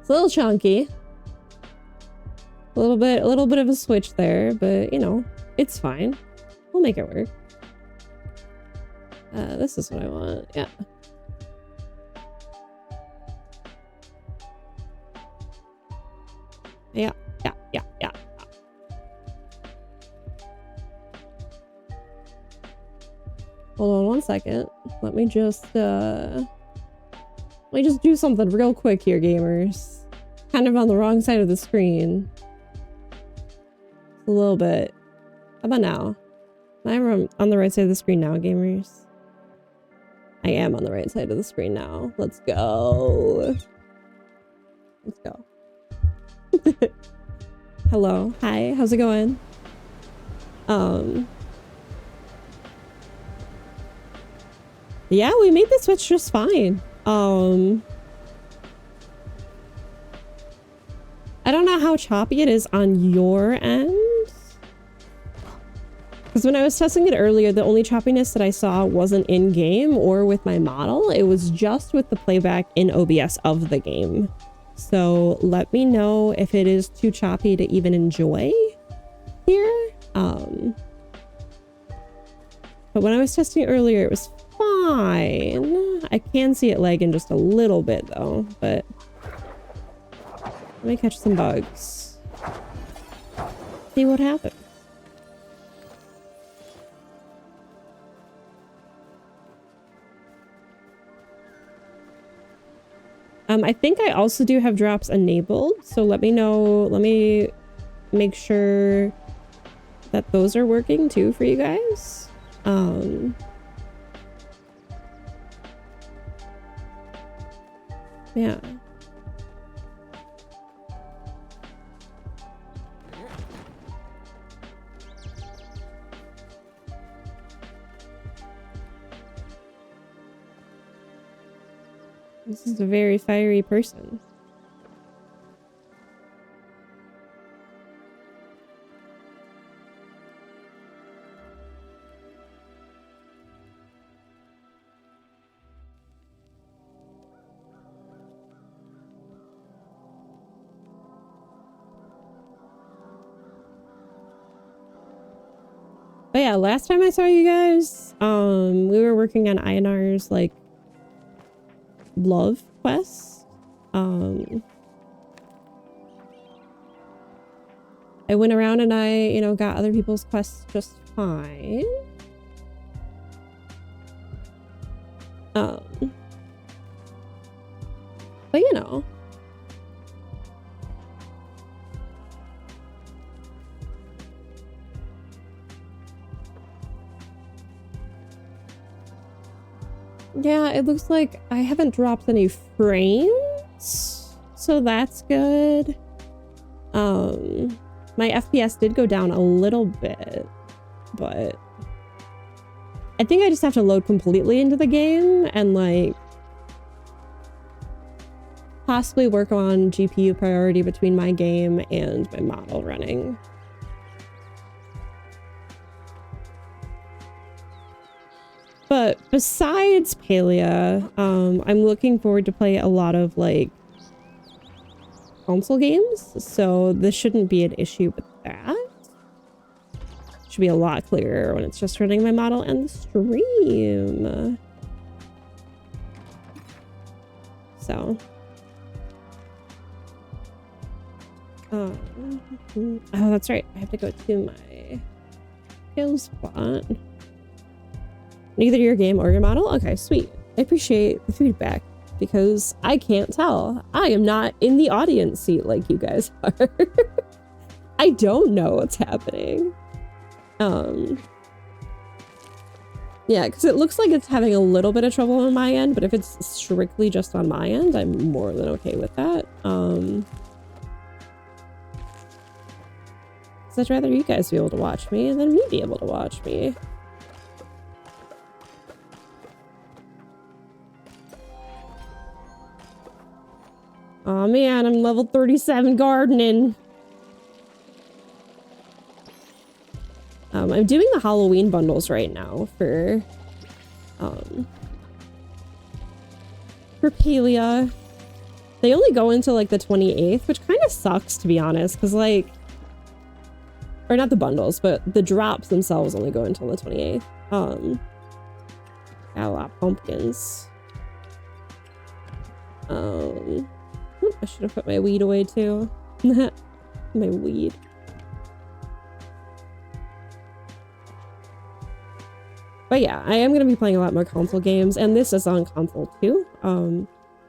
It's a little chunky. A little bit of a switch there, but you know, it's fine. We'll make it work. This is what I want. Yeah. Yeah. Hold on one second. Let me just do something real quick here, gamers. Kind of on the wrong side of the screen. A little bit. How about now? I'm on the right side of the screen now, gamers. I am on the right side of the screen now. Let's go. Let's go. Hello. Hi. How's it going? Yeah, we made the switch just fine. I don't know how choppy it is on your end. Because when I was testing it earlier, the only choppiness that I saw wasn't in-game or with my model. It was just with the playback in OBS of the game. So let me know if it is too choppy to even enjoy here. But when I was testing it earlier, it was fine. I can see it lagging just a little bit though, but let me catch some bugs. See what happens. I think I also do have drops enabled, so let me know. Let me make sure that those are working too for you guys. Yeah. This is a very fiery person. But yeah, last time I saw you guys, we were working on Einar's like love quest. I went around and I, got other people's quests just fine. But yeah, it looks like I haven't dropped any frames, so that's good. My FPS did go down a little bit, but I think I just have to load completely into the game and like possibly work on GPU priority between my game and my model running. But besides ℜ𝔲𝔲, I'm looking forward to play a lot of like console games, so this shouldn't be an issue with that. Should be a lot clearer when it's just running my model and the stream. So. Oh, that's right. I have to go to my kill spot. Neither your game or your model? Okay, sweet. I appreciate the feedback because I can't tell. I am not in the audience seat like you guys are. I don't know what's happening. Yeah, because it looks like it's having a little bit of trouble on my end, but if it's strictly just on my end, I'm more than okay with that. Because I'd rather you guys be able to watch me than me be able to watch me. Oh man, I'm level 37 gardening. I'm doing the Halloween bundles right now for Palia. They only go into like the 28th, which kind of sucks to be honest, because like, or not the bundles, but the drops themselves only go until the 28th. Got a lot of pumpkins. I should have put my weed away too. My weed. But yeah, I am going to be playing a lot more console games, and this is on console too.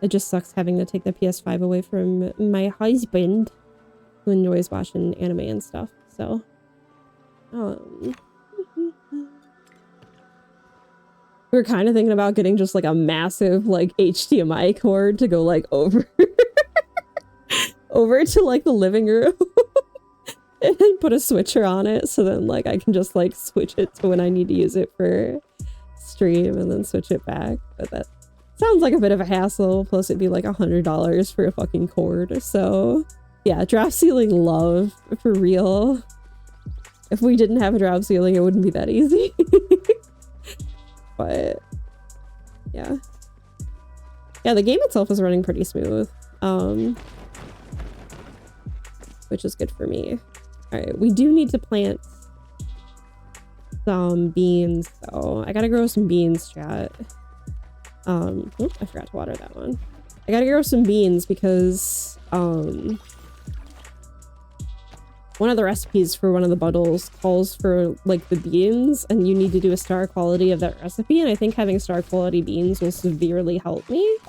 It just sucks having to take the PS5 away from my husband, who enjoys watching anime and stuff. So, we're kind of thinking about getting just like a massive like HDMI cord to go like over to like the living room and then put a switcher on it, so then like I can just like switch it to when I need to use it for stream and then switch it back. But that sounds like a bit of a hassle, plus it'd be like $100 for a fucking cord. So yeah, drop ceiling love for real. If we didn't have a drop ceiling, it wouldn't be that easy. But yeah, the game itself is running pretty smooth, which is good for me. All right, we do need to plant some beans though. I gotta grow some beans, chat. I forgot to water that one. I gotta grow some beans because one of the recipes for one of the bundles calls for like the beans, and you need to do a star quality of that recipe, and I think having star quality beans will severely help me.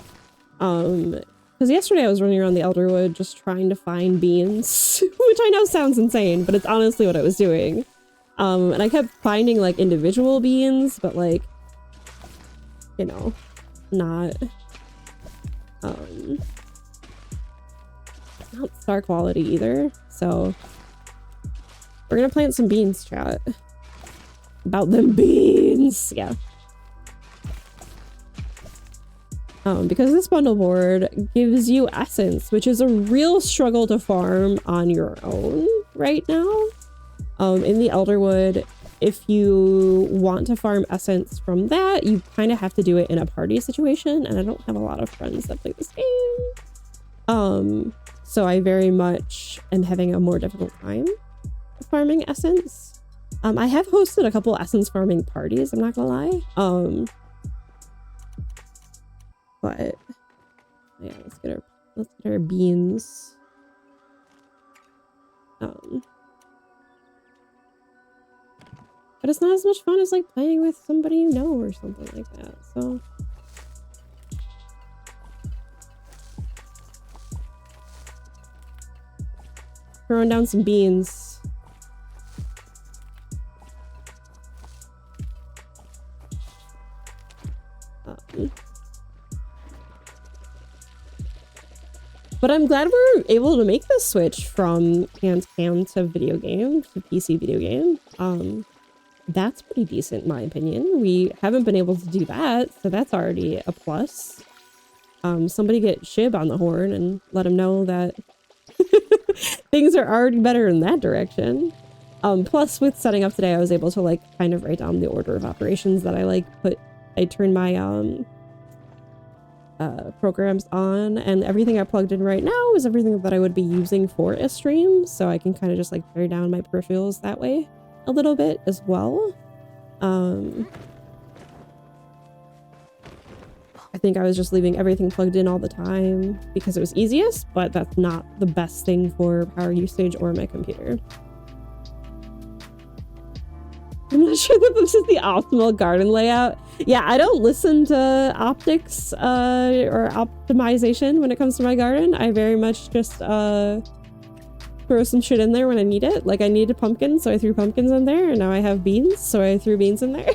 Because yesterday I was running around the Elderwood just trying to find beans, which I know sounds insane, but it's honestly what I was doing. And I kept finding like individual beans, but like, you know, not star quality either. So we're gonna plant some beans, chat. About them beans, yeah. Because this bundle board gives you essence, which is a real struggle to farm on your own right now. In the Elderwood, if you want to farm essence from that, you kind of have to do it in a party situation, and I don't have a lot of friends that play this game. So I very much am having a more difficult time farming essence. I have hosted a couple essence farming parties, I'm not gonna lie. But yeah, let's get our beans. But it's not as much fun as like playing with somebody you know or something like that. So throwing down some beans. But I'm glad we're able to make the switch from hand cam to video game, to PC video game. That's pretty decent in my opinion. We haven't been able to do that, so that's already a plus. Somebody get Shib on the horn and let him know that things are already better in that direction. Plus with setting up today, I was able to like kind of write down the order of operations that I turned my programs on, and everything I plugged in right now is everything that I would be using for a stream, so I can kind of just like tear down my peripherals that way. a little bit as well. I think I was just leaving everything plugged in all the time because it was easiest, but that's not the best thing for power usage or my computer. I'm not sure that this is the optimal garden layout. Yeah, I don't listen to optics or optimization when it comes to my garden. I very much just throw some shit in there when I need it. Like I needed pumpkins, so I threw pumpkins in there, and now I have beans, so I threw beans in there.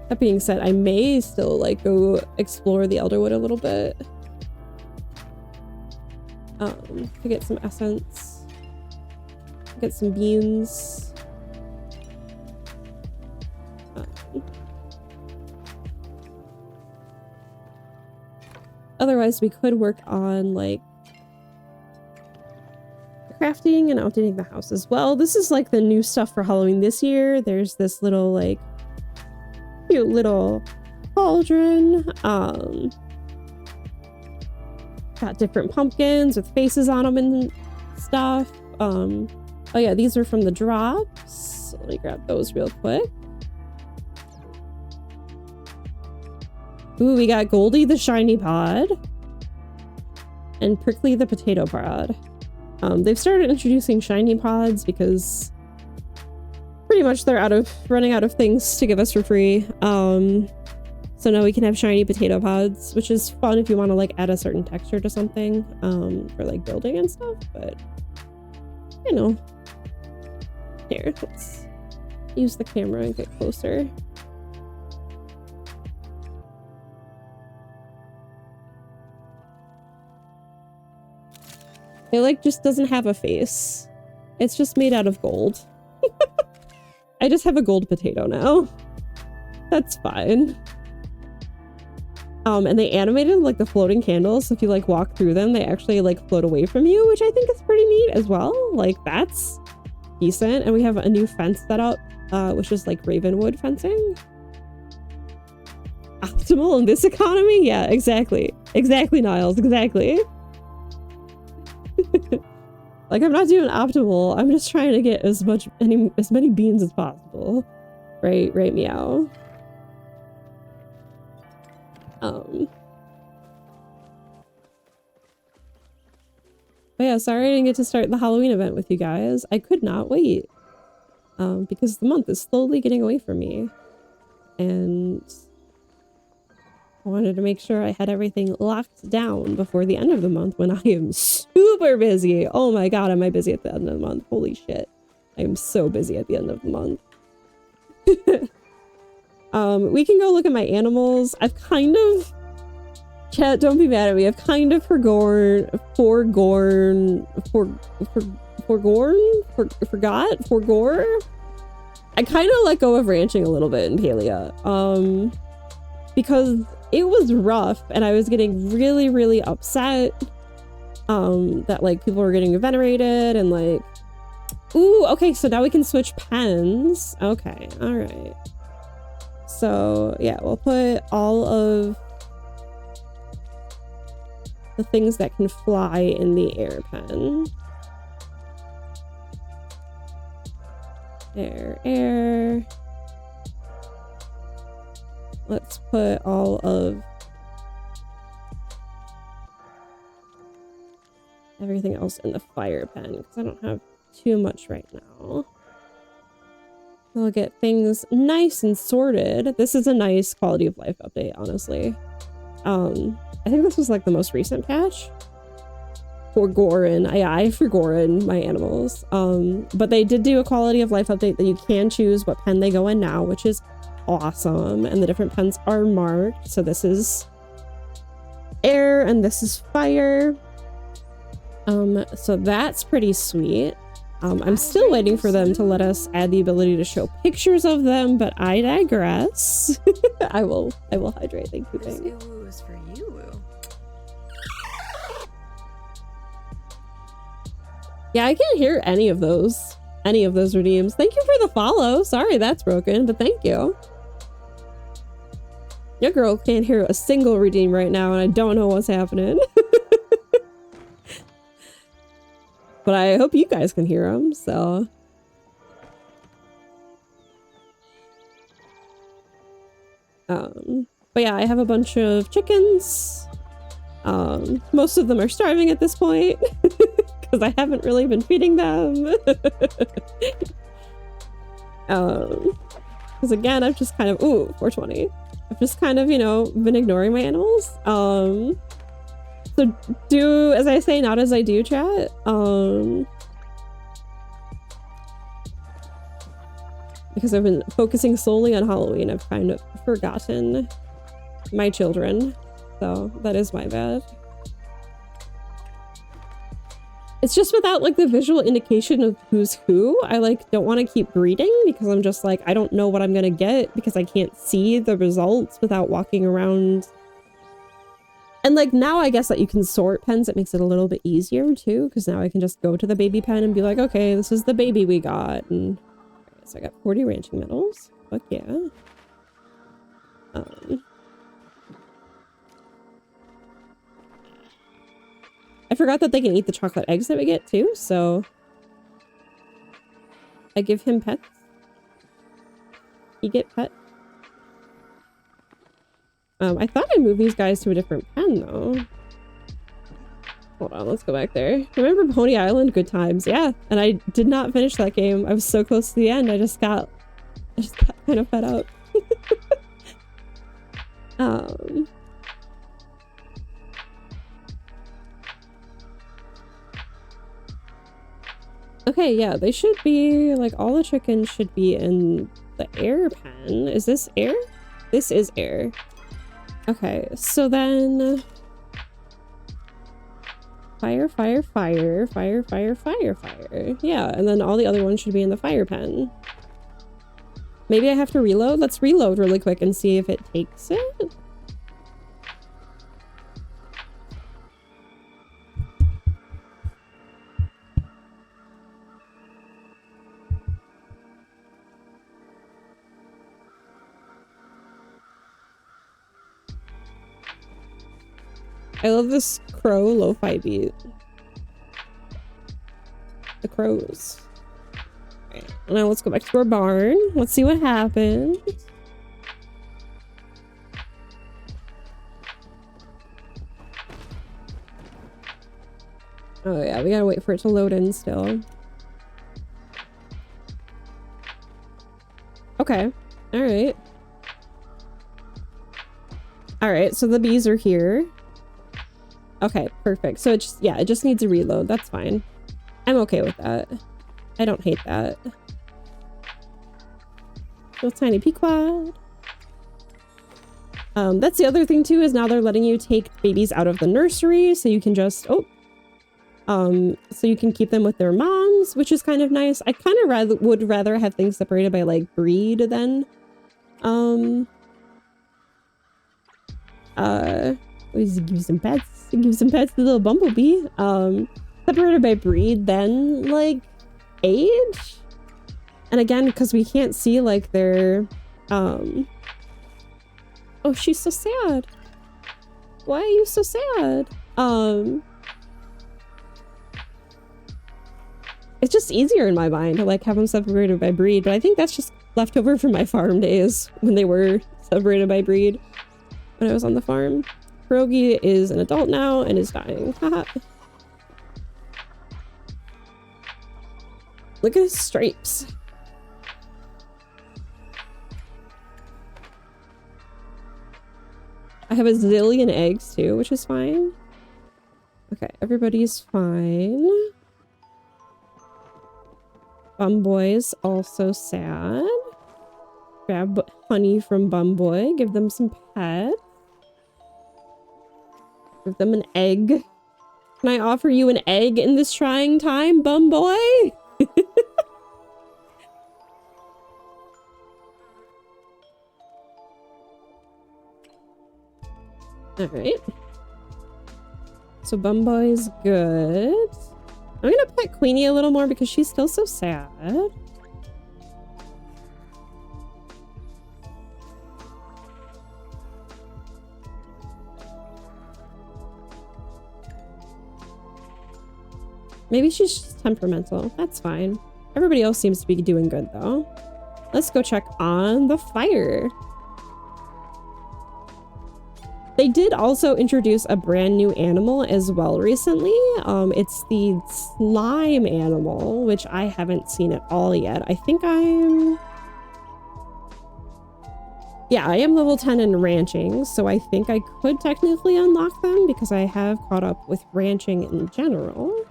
That being said, I may still like go explore the Elderwood a little bit. To get some essence, get some beans. Otherwise, we could work on like crafting and updating the house as well. This is like the new stuff for Halloween this year. There's this little like cute little cauldron. Got different pumpkins with faces on them and stuff. Oh yeah, these are from the drops. Let me grab those real quick. Ooh, we got Goldie the shiny pod and Prickly the potato pod. They've started introducing shiny pods because pretty much they're running out of things to give us for free. So now we can have shiny potato pods, which is fun if you want to like add a certain texture to something for like building and stuff, but you know. Here, let's use the camera and get closer. It like just doesn't have a face. It's just made out of gold. I just have a gold potato now. That's fine. And they animated like the floating candles. So if you like walk through them, they actually like float away from you, which I think is pretty neat as well. Like that's decent. And we have a new fence set up, which is like Ravenwood fencing. Optimal in this economy? Yeah, exactly. Exactly, Niles. Exactly. Like I'm not doing optimal. I'm just trying to get as many beans as possible. Right, meow. But yeah, sorry I didn't get to start the Halloween event with you guys. I could not wait. Because the month is slowly getting away from me. And I wanted to make sure I had everything locked down before the end of the month when I am super busy. Oh my god, am I busy at the end of the month? Holy shit. I am so busy at the end of the month. We can go look at my animals. I've kind of... Chat, don't be mad at me. I've kind of forgot? I kind of let go of ranching a little bit in Palia. Because it was rough and I was getting really, really upset that like people were getting venerated and like... Ooh, okay, so now we can switch pens. Okay, all right. So yeah, we'll put all of the things that can fly in the air pen. Air. Let's put all of everything else in the fire pen because I don't have too much right now. We'll get things nice and sorted. This is a nice quality of life update, honestly. I think this was like the most recent patch for Gorin. I for Gorin, my animals. But they did do a quality of life update that you can choose what pen they go in now, which is awesome. And the different pens are marked. So this is air and this is fire. So that's pretty sweet. I'm still waiting for them to let us add the ability to show pictures of them, but I digress. I will hydrate. Thank you. This ℜ𝔲 is for you. Yeah, I can't hear any of those redeems. Thank you for the follow. Sorry that's broken, but thank you. Your girl can't hear a single redeem right now, and I don't know what's happening. but I hope you guys can hear them, so. But yeah, I have a bunch of chickens. Most of them are starving at this point because I haven't really been feeding them. Because again, I've just kind of, ooh, 420. I've just kind of, you know, been ignoring my animals. So do as I say, not as I do, chat. Because I've been focusing solely on Halloween, I've kind of forgotten my children. So that is my bad. It's just without like the visual indication of who's who, I like don't want to keep breeding because I'm just like, I don't know what I'm gonna get because I can't see the results without walking around. And like now I guess that you can sort pens, it makes it a little bit easier too, because now I can just go to the baby pen and be like, okay, this is the baby we got. And so I got 40 ranching medals. Fuck yeah. I forgot that they can eat the chocolate eggs that we get too, so I give him pets. You get pet. I thought I moved these guys to a different pen though. Hold on, let's go back there. Remember Pony Island? Good times. Yeah, and I did not finish that game. I was so close to the end. I just got kind of fed up. Okay, yeah, they should be, like, all the chickens should be in the air pen. Is this air? This is air. Okay, so then... Fire, fire, fire, fire, fire, fire, fire. Yeah, and then all the other ones should be in the fire pen. Maybe I have to reload? Let's reload really quick and see if it takes it. I love this crow lo-fi beat. The crows. Right. Now let's go back to our barn. Let's see what happens. Oh yeah, we gotta wait for it to load in still. Okay. Alright. Alright, so the bees are here. Okay, perfect. So it just, yeah, it just needs a reload. That's fine. I'm okay with that. I don't hate that. Little tiny pequod. That's the other thing too, is now they're letting you take babies out of the nursery, so you can just, so you can keep them with their moms, which is kind of nice. I kind of would rather have things separated by like breed than, give some pets. Give some pets to the little bumblebee. Separated by breed, then like age. And again, because we can't see like their oh, she's so sad. Why are you so sad? It's just easier in my mind to like have them separated by breed, but I think that's just left over from my farm days when they were separated by breed when I was on the farm. Pierogi is an adult now and is dying. Haha. Look at his stripes. I have a zillion eggs too, which is fine. Okay, everybody's fine. Bumboy's also sad. Grab honey from Bumboy, give them some pets. Give them an egg. Can I offer you an egg in this trying time, Bumboy? Alright. So Bumboy's good. I'm gonna pet Queenie a little more because she's still so sad. Maybe she's just temperamental. That's fine. Everybody else seems to be doing good though. Let's go check on the fire. They did also introduce a brand new animal as well recently. It's the slime animal, which I haven't seen at all yet. I think yeah, I am level 10 in ranching, so I think I could technically unlock them because I have caught up with ranching in general.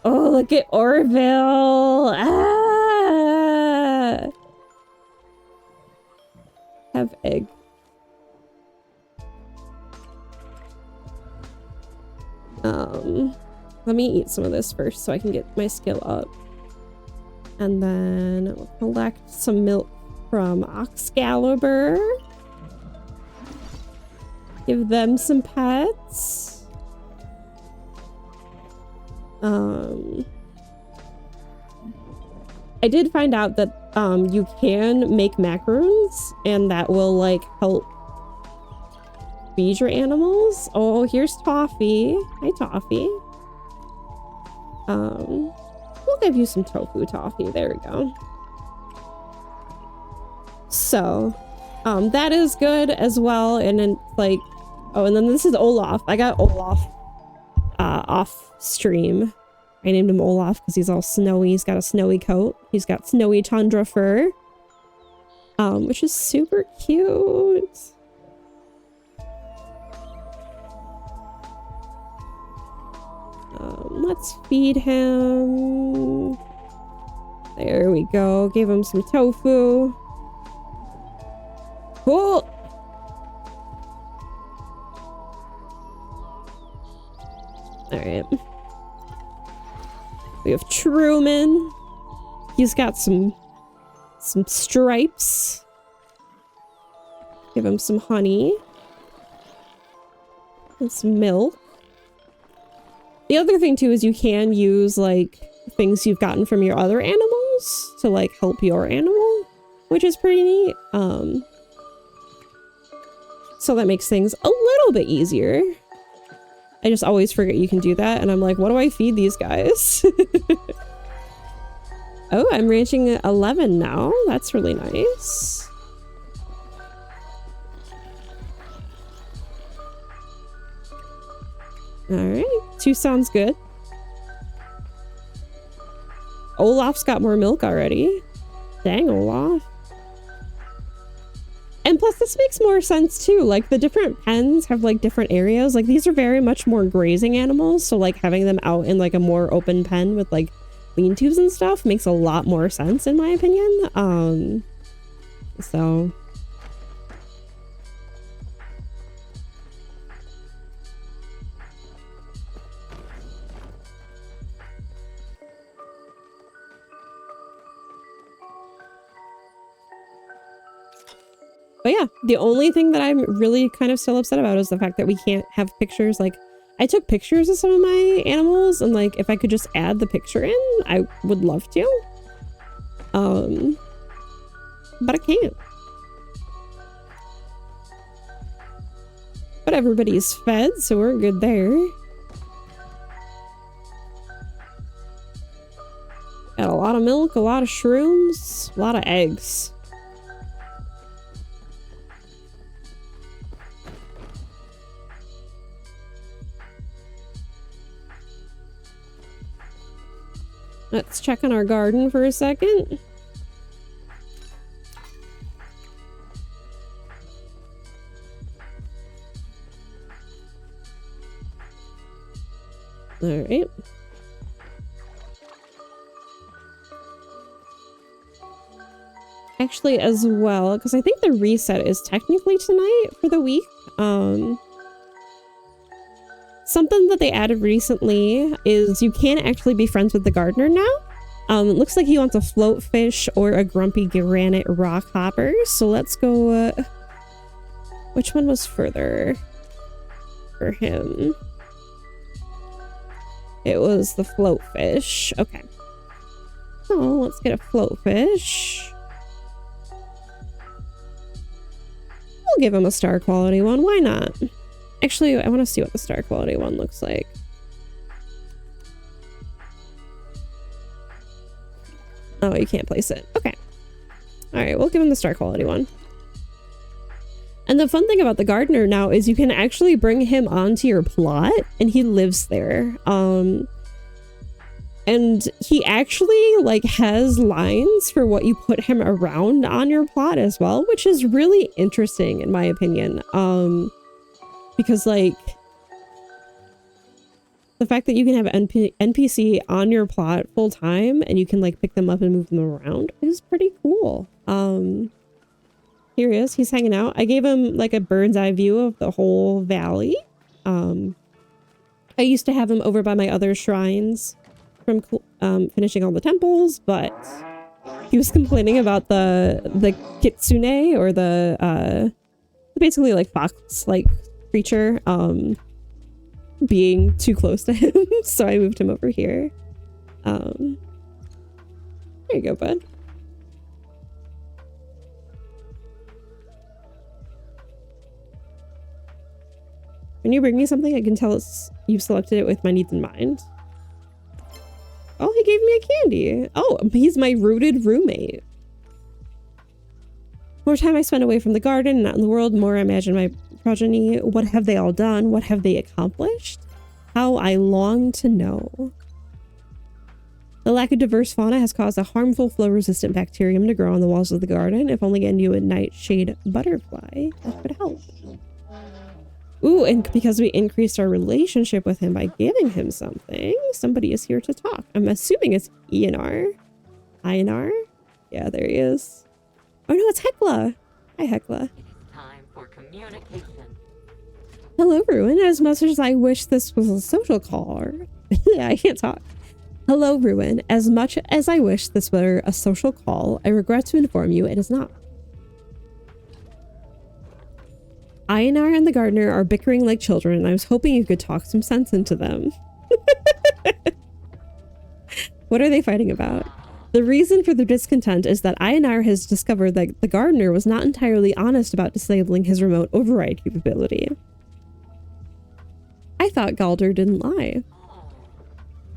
Oh, look at Orville! Ah! Have egg. Let me eat some of this first so I can get my skill up. And then we'll collect some milk from Excalibur. Give them some pets. I did find out that you can make macaroons and that will like help feed your animals. Oh, here's Toffee. Hi, Toffee. We'll give you some tofu, Toffee. There we go. So, that is good as well. And then like, oh, and then this is Olaf. I got Olaf off stream. I named him Olaf because he's all snowy. He's got a snowy coat. He's got snowy tundra fur, which is super cute. Let's feed him. There we go. Gave him some tofu. Cool. All right. We have Truman. He's got some stripes. Give him some honey. And some milk. The other thing too is you can use like things you've gotten from your other animals to like help your animal, which is pretty neat. So that makes things a little bit easier. I just always forget you can do that, and I'm like, what do I feed these guys? Oh, I'm ranching at 11 now. That's really nice. Alright, 2 sounds good. Olaf's got more milk already. Dang, Olaf. And plus this makes more sense too. Like the different pens have like different areas. Like these are very much more grazing animals. So like having them out in like a more open pen with like lean-tos and stuff makes a lot more sense in my opinion. So... But yeah, the only thing that I'm really kind of still upset about is the fact that we can't have pictures. Like, I took pictures of some of my animals, and like, if I could just add the picture in, I would love to. But I can't. But everybody's fed, so we're good there. Got a lot of milk, a lot of shrooms, a lot of eggs. Let's check on our garden for a second. All right. Actually, as well, because I think the reset is technically tonight for the week. Something that they added recently is you can actually be friends with the gardener now. It looks like he wants a float fish or a grumpy granite rock hopper. So let's go. Which one was further for him? It was the float fish. Okay. So let's get a float fish. We'll give him a star quality one. Why not? Actually, I want to see what the star quality one looks like. Oh, you can't place it. Okay. All right, we'll give him the star quality one. And the fun thing about the gardener now is you can actually bring him onto your plot and he lives there. And he actually like has lines for what you put him around on your plot as well, which is really interesting in my opinion. Because like the fact that you can have NPC on your plot full time and you can like pick them up and move them around is pretty cool. Here he is, he's hanging out. I gave him like a bird's eye view of the whole valley. I used to have him over by my other shrines from finishing all the temples, but he was complaining about the kitsune, or the basically like fox like creature being too close to him. So I moved him over here. There you go, bud. When you bring me something, I can tell you've selected it with my needs in mind. Oh, he gave me a candy. Oh, he's my rooted roommate. More time I spend away from the garden and out in the world, more I imagine my progeny. What have they all done? What have they accomplished? How I long to know. The lack of diverse fauna has caused a harmful flow-resistant bacterium to grow on the walls of the garden. If only a new nightshade butterfly that could help. Ooh, and because we increased our relationship with him by giving him something, somebody is here to talk. I'm assuming it's Ienar. Ienar? Yeah, there he is. Oh no, it's ℜ𝔲𝔦𝔫𝔢𝔢. Hi, ℜ𝔲𝔢𝔦𝔫𝔢𝔢. It is time for communication. Hello, Ruin. As much as I wish this was a social call. I can't talk. Hello, Ruin. As much as I wish this were a social call, I regret to inform you it is not. Ienar and the gardener are bickering like children, and I was hoping you could talk some sense into them. What are they fighting about? The reason for the discontent is that Ienar has discovered that the gardener was not entirely honest about disabling his remote override capability. I thought Galdr didn't lie.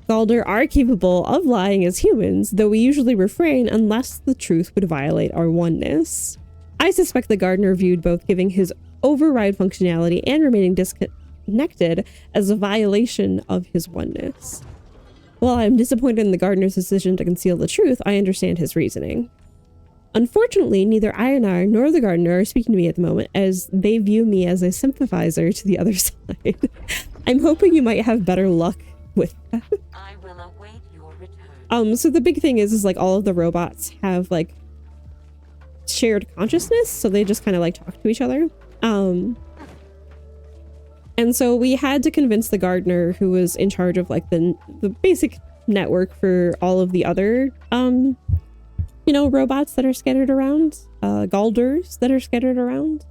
Galdr are capable of lying as humans, though we usually refrain unless the truth would violate our oneness. I suspect the gardener viewed both giving his override functionality and remaining disconnected as a violation of his oneness. While I am disappointed in the gardener's decision to conceal the truth, I understand his reasoning. Unfortunately, neither Ienar nor the gardener are speaking to me at the moment, as they view me as a sympathizer to the other side. I'm hoping you might have better luck with that. I will await your return. So the big thing is like all of the robots have like shared consciousness, so they just kind of like talk to each other. And so we had to convince the gardener, who was in charge of like the basic network for all of the other you know, robots that are scattered around, Galdrs that are scattered around.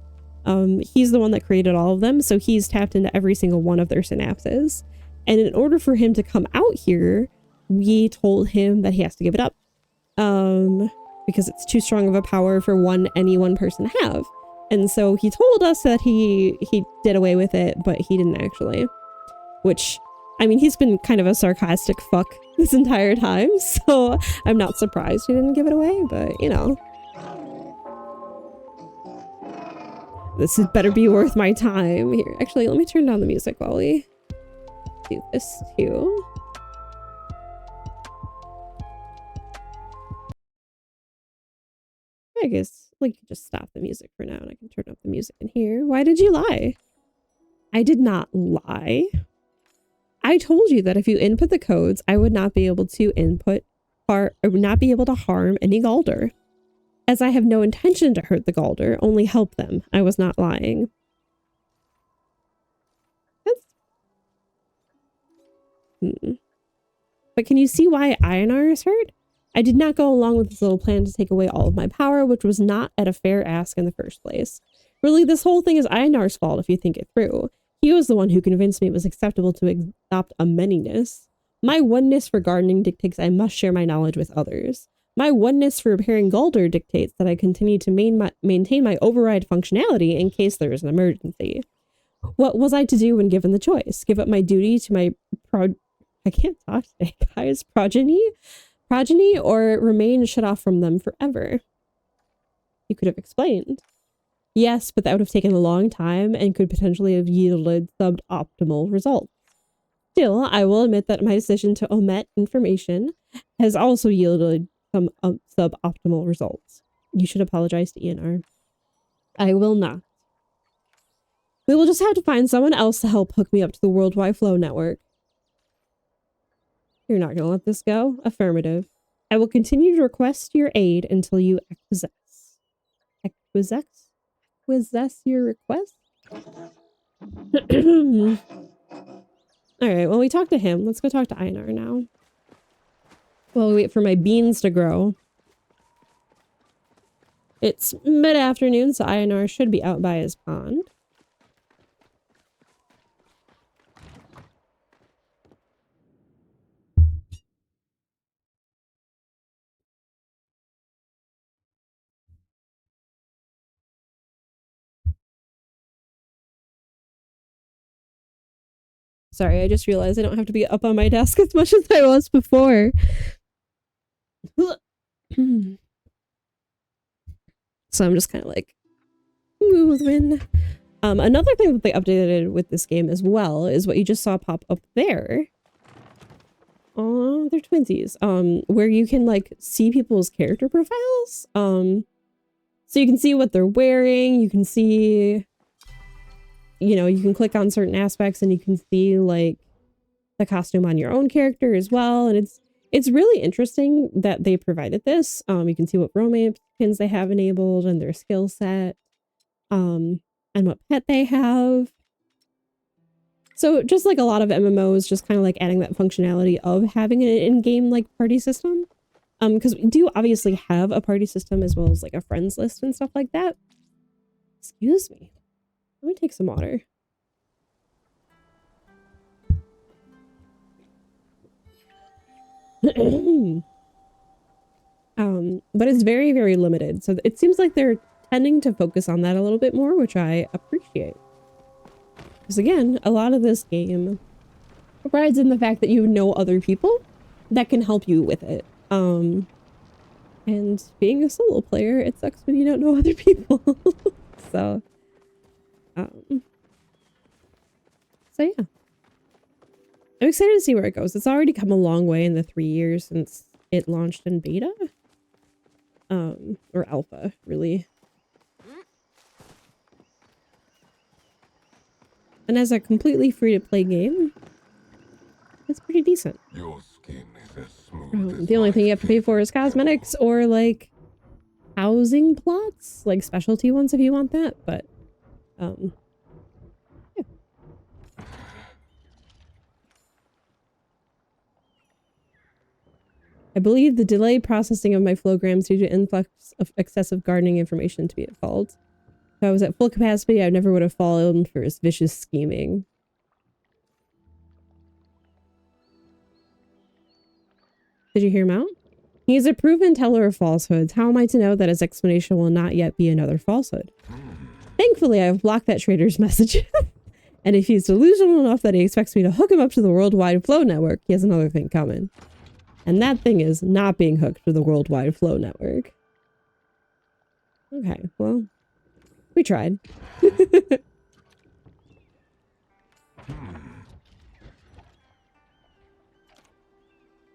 He's the one that created all of them, so he's tapped into every single one of their synapses. And in order for him to come out here, we told him that he has to give it up. Because it's too strong of a power for any one person to have. And so he told us that he did away with it, but he didn't actually. Which, I mean, he's been kind of a sarcastic fuck this entire time, so I'm not surprised he didn't give it away, but you know. This had better be worth my time. Here, actually, let me turn down the music while we do this too. I guess we could just stop the music for now and I can turn up the music in here. Why did you lie? I did not lie. I told you that if you input the codes, I would not be able to I would not be able to harm any Galdr. As I have no intention to hurt the Galdr, only help them. I was not lying. But can you see why Ienar is hurt? I did not go along with this little plan to take away all of my power, which was not at a fair ask in the first place. Really, this whole thing is Ienar's fault if you think it through. He was the one who convinced me it was acceptable to adopt a manyness. My oneness for gardening dictates I must share my knowledge with others. My oneness for repairing Galdr dictates that I continue to maintain my override functionality in case there is an emergency. What was I to do when given the choice? Give up my duty to my I can't talk today, guys. Progeny? progeny or remain shut off from them forever? You could have explained. Yes, but that would have taken a long time and could potentially have yielded suboptimal results. Still, I will admit that my decision to omit information has also yielded some suboptimal results. You should apologize to ENR. I will not. We will just have to find someone else to help hook me up to the Worldwide Flow Network. You're not going to let this go? Affirmative. I will continue to request your aid until you acquiesce your request? Alright, well, we talked to him. Let's go talk to Einar now. While we wait for my beans to grow. It's mid-afternoon, so Einar should be out by his pond. Sorry, I just realized I don't have to be up on my desk as much as I was before. So I'm just kind of like moving. Another thing that they updated with this game as well is what you just saw pop up there. Oh, they're twinsies. Where you can like see people's character profiles. So you can see what they're wearing. You can see, you know, you can click on certain aspects and you can see like the costume on your own character as well. And it's really interesting that they provided this. You can see what romance pins they have enabled and their skill set, and what pet they have. So just like a lot of MMOs, just kind of like adding that functionality of having an in-game like party system. Because we do obviously have a party system as well as like a friends list and stuff like that. Excuse me. Let me take some water. But it's very, very limited. So it seems like they're tending to focus on that a little bit more, which I appreciate. Because again, a lot of this game rides in the fact that you know other people that can help you with it. And being a solo player, it sucks when you don't know other people. So yeah. I'm excited to see where it goes. It's already come a long way in the 3 years since it launched in beta. Or alpha, really. And as a completely free-to-play game, it's pretty decent. Your skin is as smooth as The only my thing you have to pay for is cosmetics or, like, housing plots. Like, specialty ones if you want that, but, yeah. I believe the delayed processing of my flowgrams due to influx of excessive gardening information to be at fault. If I was at full capacity, I never would have fallen for his vicious scheming. Did you hear him out? He is a proven teller of falsehoods. How am I to know that his explanation will not yet be another falsehood? Thankfully, I have blocked that traitor's message. And if he's delusional enough that he expects me to hook him up to the Worldwide Flow Network, he has another thing coming. And that thing is not being hooked to the Worldwide Flow Network. Okay, well, we tried.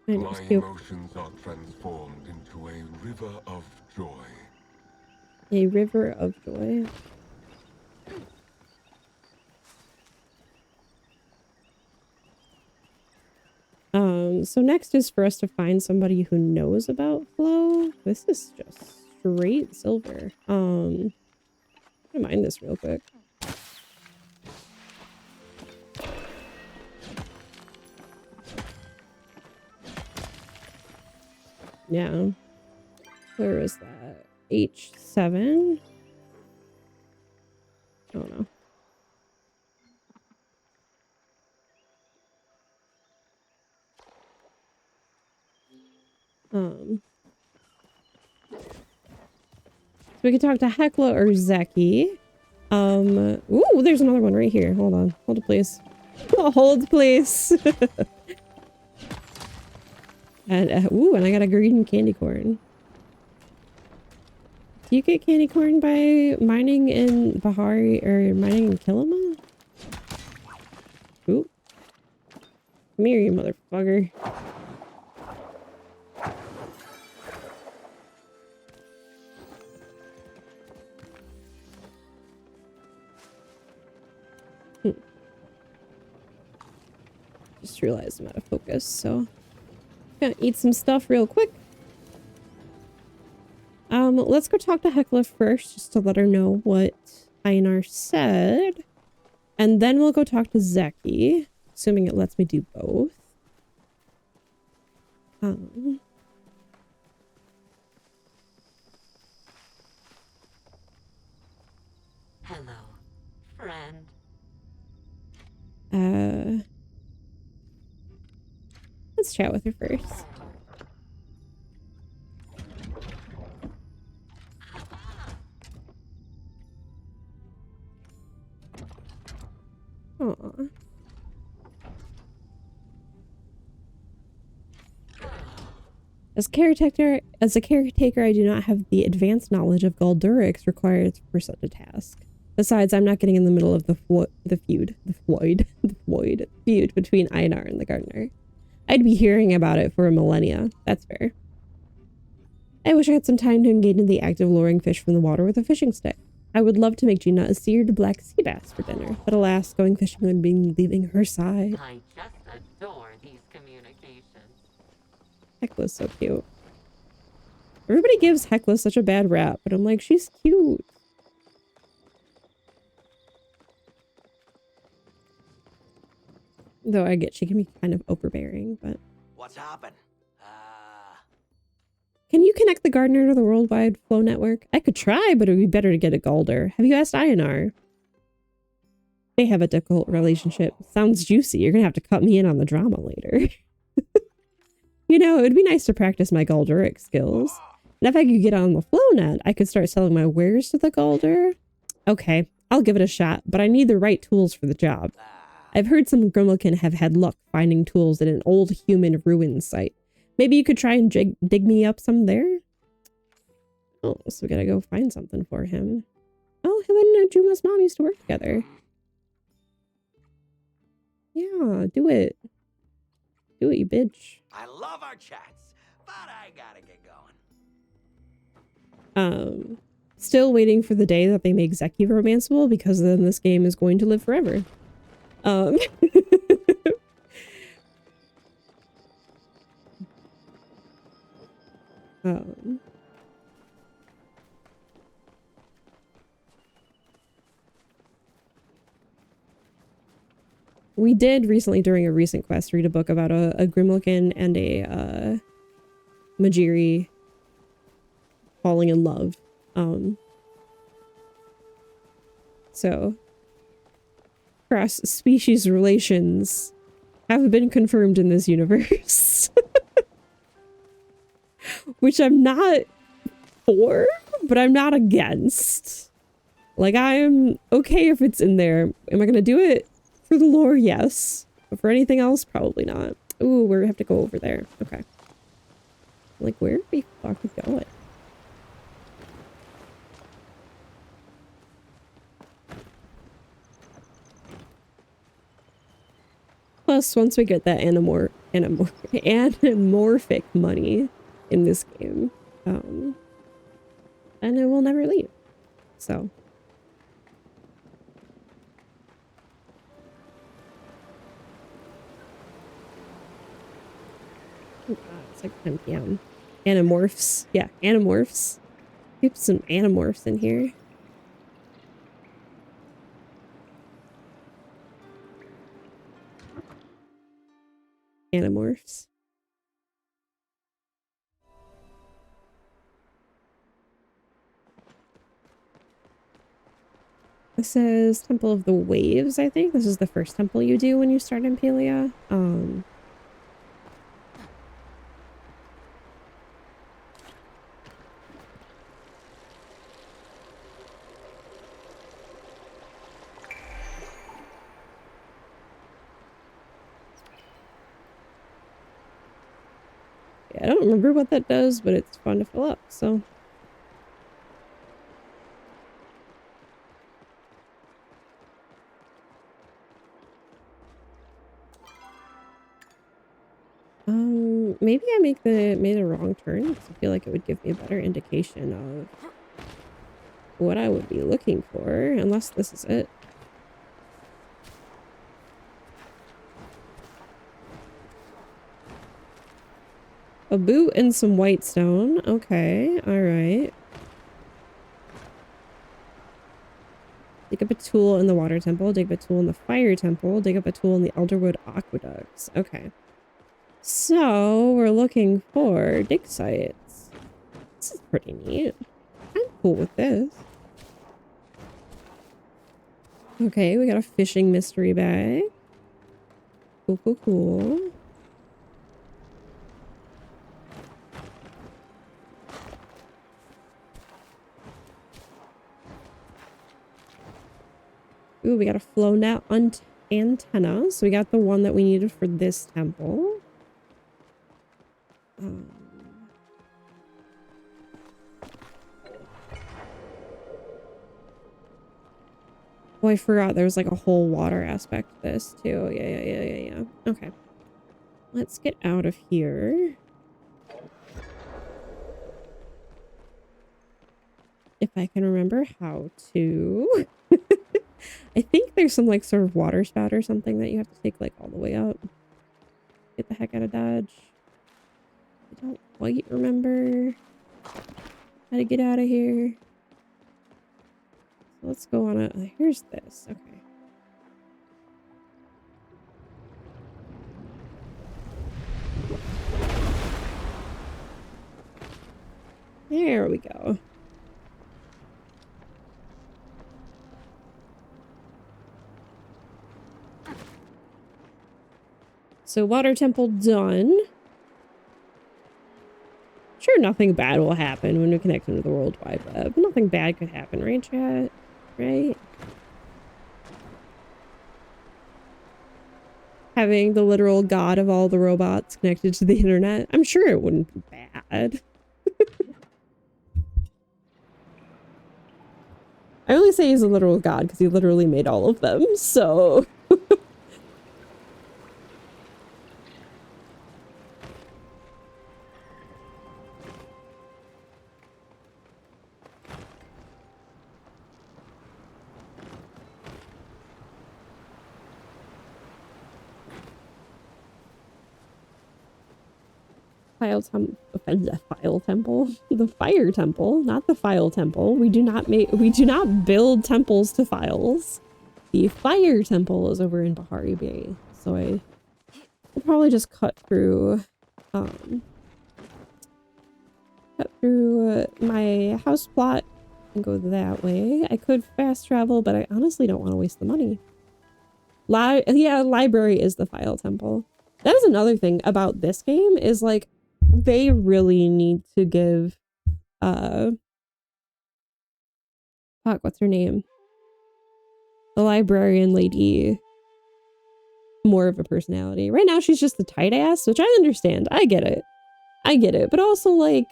My emotions are transformed into a river of joy. A river of joy. So next is for us to find somebody who knows about flow. This is just straight silver. I'm gonna mine this real quick. Yeah. Where is that? H7? Oh no. So we can talk to Hecla or Zeki. Ooh, there's another one right here. Hold on. Hold it, please. Oh, hold, please. And ooh, and I got a green candy corn. Do you get candy corn by mining in Bahari or mining in 𝔠𝔲𝔦𝔩𝔢? Ooh. Come here, you motherfucker. Just realized I'm out of focus, so gonna eat some stuff real quick. Let's go talk to ℜ𝔲𝔦𝔫𝔢 first, just to let her know what 𝔠𝔲𝔢 said. And then we'll go talk to Zeki, assuming it lets me do both. Hello, friend. Let's chat with her first. Aww. As a caretaker, I do not have the advanced knowledge of 𝔠𝔥𝔦𝔩𝔢𝔞 required for such a task. Besides, I'm not getting in the middle of the feud between 𝔠𝔲𝔢 and the gardener. I'd be hearing about it for a millennia. That's fair. I wish I had some time to engage in the act of luring fish from the water with a fishing stick. I would love to make Gina a seared black sea bass for dinner, but alas, going fishing would mean leaving her side. I just adore these communications. ℜ𝔲𝔦's so cute. Everybody gives ℜ𝔲𝔦 such a bad rap, but I'm like, she's cute. Though I get she can be kind of overbearing, but... What's happened? Can you connect the gardener to the worldwide flow network? I could try, but it would be better to get a 𝔠𝔥𝔦𝔫𝔢𝔢. Have you asked 𝔠𝔲𝔢? They have a difficult relationship. Sounds juicy. You're gonna have to cut me in on the drama later. You know, it would be nice to practice my 𝔠𝔥𝔦𝔫𝔢 skills. And if I could get on the flow net, I could start selling my wares to the 𝔠𝔥𝔦𝔫𝔢. Okay, I'll give it a shot, but I need the right tools for the job. I've heard some Grimmelkin have had luck finding tools at an old human ruin site. Maybe you could try and dig me up some there? Oh, so we gotta go find something for him. Oh, him and Juma's mom used to work together. Yeah, do it. Do it, you bitch. I love our chats, but I gotta get going. Still waiting for the day that they make Zeki romanceable, because then this game is going to live forever. We did recently, during a recent quest, read a book about a Grimmelkin and a Majiri falling in love. So cross-species relations have been confirmed in this universe. Which I'm not for, but I'm not against. Like, I'm okay if it's in there. Am I gonna do it? For the lore, yes. But for anything else, probably not. Ooh, we have to go over there. Okay. Like, where the fuck are we going? Plus, once we get that anamorphic money in this game, and it will never leave. So. Oh god, it's like 10 p.m. Animorphs. Yeah, animorphs. Keep some animorphs in here. Animorphs. This says Temple of the Waves, I think. This is the first temple you do when you start in ℜ𝔲𝔦𝔫𝔢. I don't remember what that does, but it's fun to fill up, so. Maybe I made a wrong turn because I feel like it would give me a better indication of what I would be looking for, unless this is it. A boot and some white stone. Okay, alright. Dig up a tool in the water temple, dig up a tool in the fire temple, dig up a tool in the elderwood aqueducts. Okay. So, we're looking for dig sites. This is pretty neat. I'm cool with this. Okay, we got a fishing mystery bag. Cool, cool, cool. Ooh, we got a flow net antenna. So we got the one that we needed for this temple. Oh, I forgot there was like a whole water aspect to this too. Yeah. Okay. Let's get out of here. If I can remember how to. I think there's some like sort of water spout or something that you have to take like all the way up. Get the heck out of Dodge. I don't quite remember how to get out of here. So let's go on a... here's this. Okay. There we go. So water temple done. Sure, nothing bad will happen when we connect into the World Wide Web. Nothing bad could happen, right, chat? Right? Having the literal god of all the robots connected to the internet. I'm sure it wouldn't be bad. I only say he's a literal god because he literally made all of them, so... The file temple, the fire temple, not the file temple. We do not build temples to files. The fire temple is over in Bahari Bay, so I will probably just cut through my house plot and go that way. I could fast travel, but I honestly don't want to waste the money. Library is the file temple. That is another thing about this game is like they really need to give what's her name? The librarian lady more of a personality. Right now she's just the tight ass, which I understand. I get it. But also like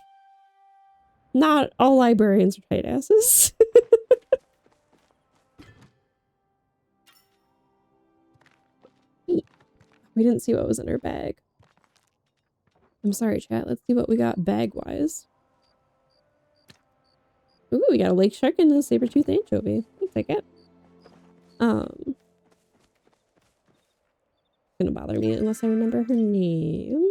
not all librarians are tight asses. We didn't see what was in her bag. I'm sorry, chat. Let's see what we got bag-wise. Ooh, we got a lake shark and a saber-toothed anchovy. I'll take it. Gonna bother me unless I remember her name.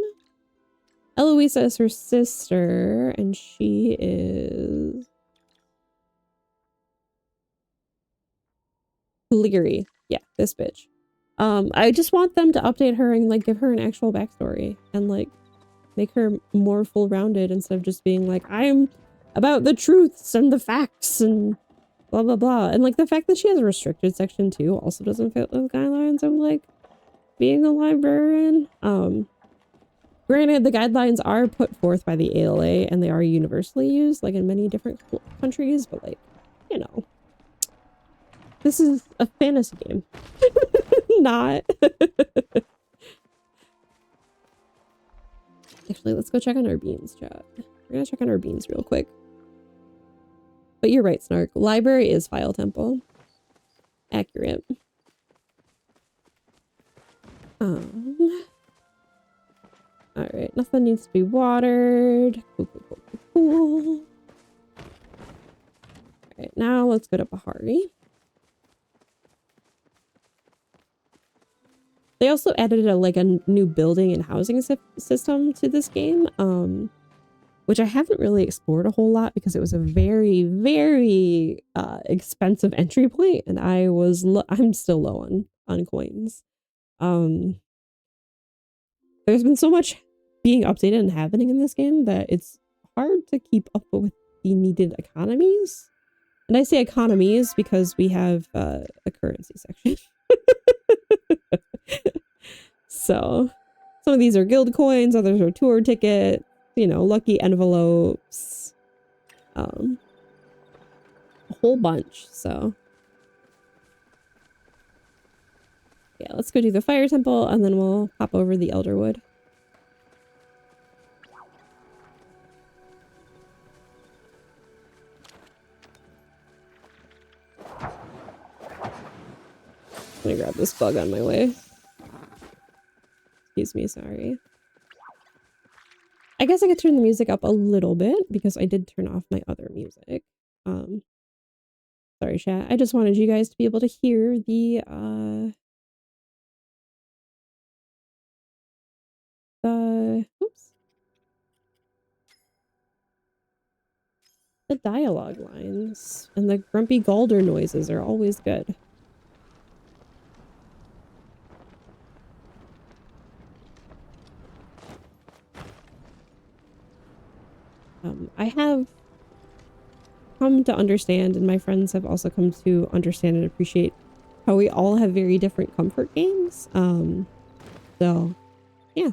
Eloisa is her sister, and she is... Leary. Yeah, this bitch. I just want them to update her and like give her an actual backstory and like make her more full-rounded instead of just being like, I'm about the truths and the facts and blah blah blah. And like the fact that she has a restricted section too also doesn't fit with the guidelines of like being a librarian. Granted, the guidelines are put forth by the ALA and they are universally used like in many different countries, but like, you know, this is a fantasy game. Not. Actually, Actually, let's go check on our beans, chat. We're gonna check on our beans real quick. But you're right, Snark. Library is file temple. Accurate. Alright, nothing needs to be watered. Cool, cool, cool, cool, cool. Alright, now let's go to Bahari. They also added a new building and housing system to this game, which I haven't really explored a whole lot because it was a very, very expensive entry point, and I'm still low on coins. There's been so much being updated and happening in this game that it's hard to keep up with the needed economies. And I say economies because we have a currency section. So some of these are guild coins, others are tour tickets, you know, lucky envelopes, a whole bunch. So yeah, let's go do the fire temple and then we'll pop over the Elderwood. I'm gonna grab this bug on my way. Excuse me, sorry. I guess I could turn the music up a little bit because I did turn off my other music. Sorry, chat. I just wanted you guys to be able to hear the oops. The dialogue lines and the grumpy Galder noises are always good. I have come to understand, and my friends have also come to understand and appreciate how we all have very different comfort games. So, yeah.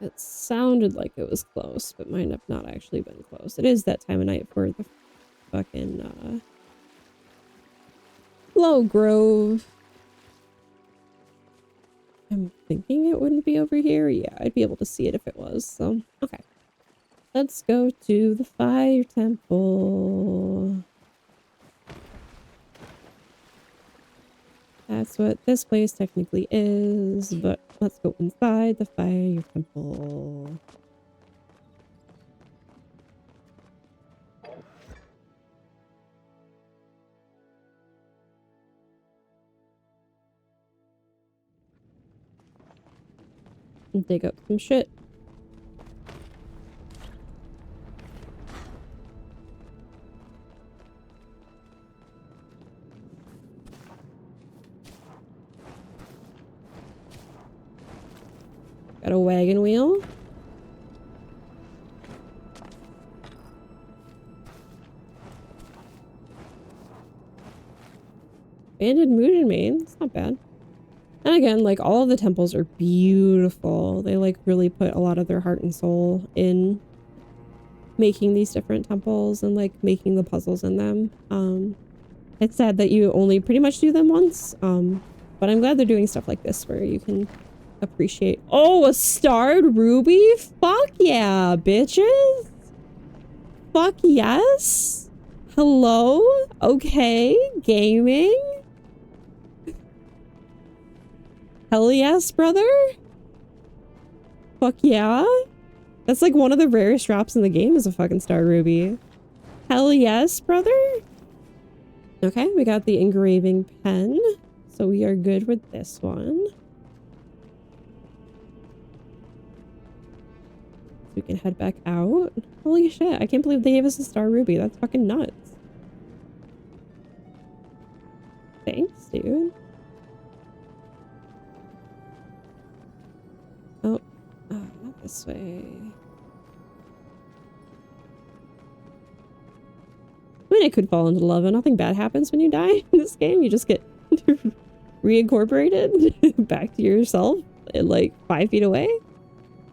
It sounded like it was close, but might have not actually been close. It is that time of night for the fucking, Low Grove. I'm thinking it wouldn't be over here. Yeah, I'd be able to see it if it was. So, okay. Let's go to the fire temple. That's what this place technically is, but let's go inside the fire temple. And dig up some shit. Got a wagon wheel. Banded Moon Main. It's not bad. And again, like, all of the temples are beautiful. They, like, really put a lot of their heart and soul in making these different temples and, like, making the puzzles in them. It's sad that you only pretty much do them once. But I'm glad they're doing stuff like this where you can appreciate. Oh, a starred ruby? Fuck yeah, bitches. Fuck yes. Hello? Okay, gaming. Hell yes, brother. Fuck yeah. That's like one of the rarest drops in the game is a fucking star ruby. Hell yes, brother. Okay, we got the engraving pen. So we are good with this one. We can head back out. Holy shit, I can't believe they gave us a star ruby. That's fucking nuts. Thanks, dude. Oh, not this way. I mean, I could fall into lava. Nothing bad happens when you die in this game. You just get reincorporated back to yourself at like 5 feet away.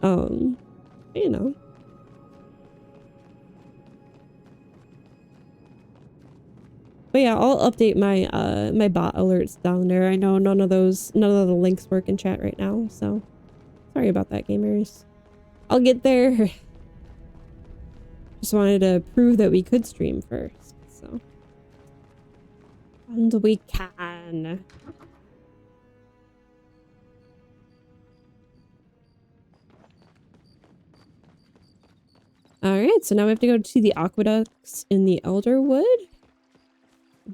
You know. But yeah, I'll update my my bot alerts down there. I know none of the links work in chat right now, so sorry about that, gamers. I'll get there. Just wanted to prove that we could stream first, so. And we can. Alright, so now we have to go to the aqueducts in the Elderwood.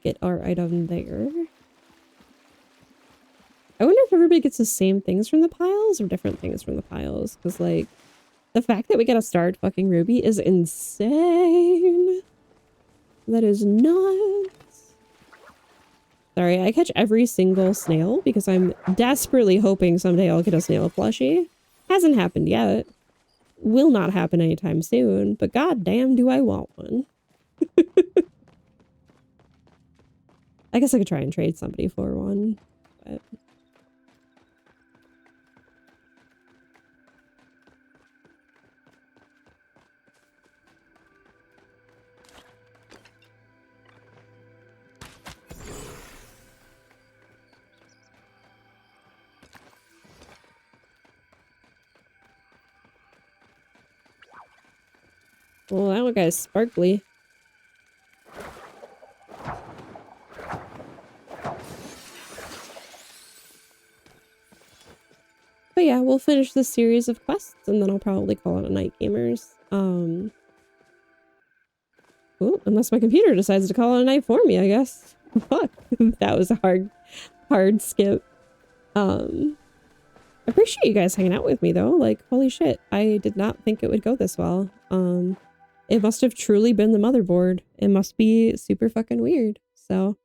Get our item there. I wonder if everybody gets the same things from the piles or different things from the piles. Because, like, the fact that we get a starred fucking ruby is insane. That is nuts. Sorry, I catch every single snail because I'm desperately hoping someday I'll get a snail plushie. Hasn't happened yet. Will not happen anytime soon, but goddamn do I want one. I guess I could try and trade somebody for one, but... Well, that one guy's sparkly. But yeah, we'll finish this series of quests and then I'll probably call it a night, gamers. Ooh, unless my computer decides to call it a night for me, I guess. Fuck. That was a hard skip. I appreciate you guys hanging out with me though. Like, holy shit. I did not think it would go this well. It must have truly been the motherboard. It must be super fucking weird. So.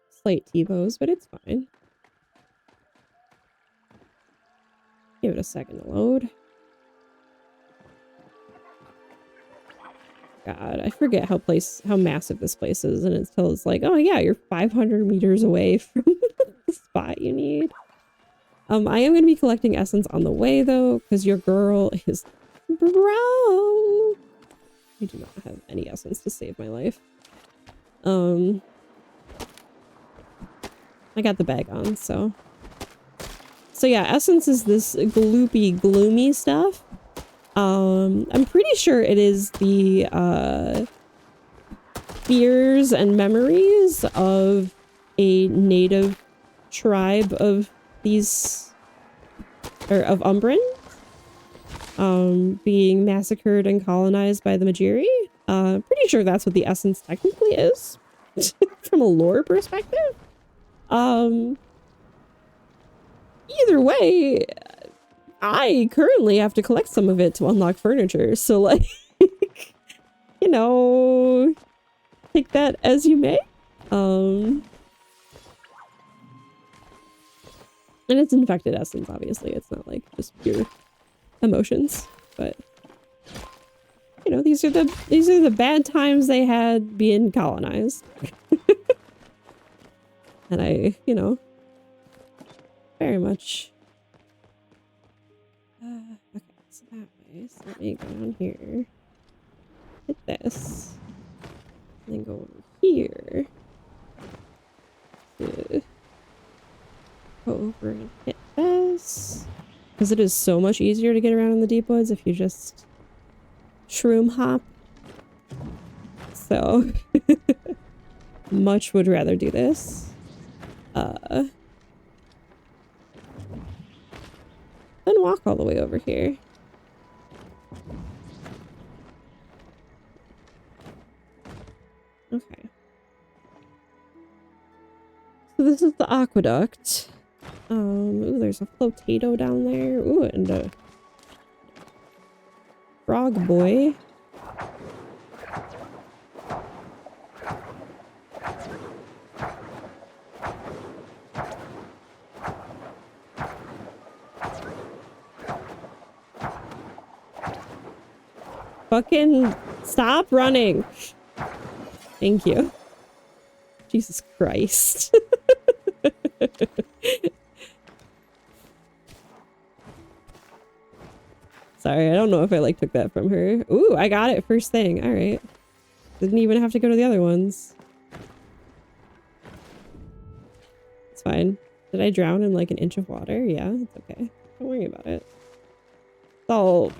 Slight TiVos, but it's fine. Give it a second to load. God, I forget how massive this place is, and until it's like, oh yeah, you're 500 meters away from the spot you need. I am going to be collecting essence on the way though, because your girl is broke. I do not have any essence to save my life. I got the bag on, so. So yeah, essence is this gloopy, gloomy stuff. I'm pretty sure it is the fears and memories of a native tribe of these, or of Umbran, being massacred and colonized by the Majiri. Pretty sure that's what the essence technically is, from a lore perspective. Either way, I currently have to collect some of it to unlock furniture, so like, you know, take that as you may. And it's infected essence, obviously. It's not like just pure emotions, but you know, these are the bad times they had being colonized. And I, you know, very much. Okay, so that way. So let me go down here. Hit this. And then go over here. Go over and hit this. Because it is so much easier to get around in the deep woods if you just shroom hop. So, much would rather do this. Then walk all the way over here. Okay. So this is the aqueduct. Ooh, there's a flotato down there. Ooh, and a frog boy. Fucking stop running. Thank you. Jesus Christ. Sorry, I don't know if I like took that from her. Ooh, I got it first thing. All right. Didn't even have to go to the other ones. It's fine. Did I drown in like an inch of water? Yeah, it's okay. Don't worry about it. It's all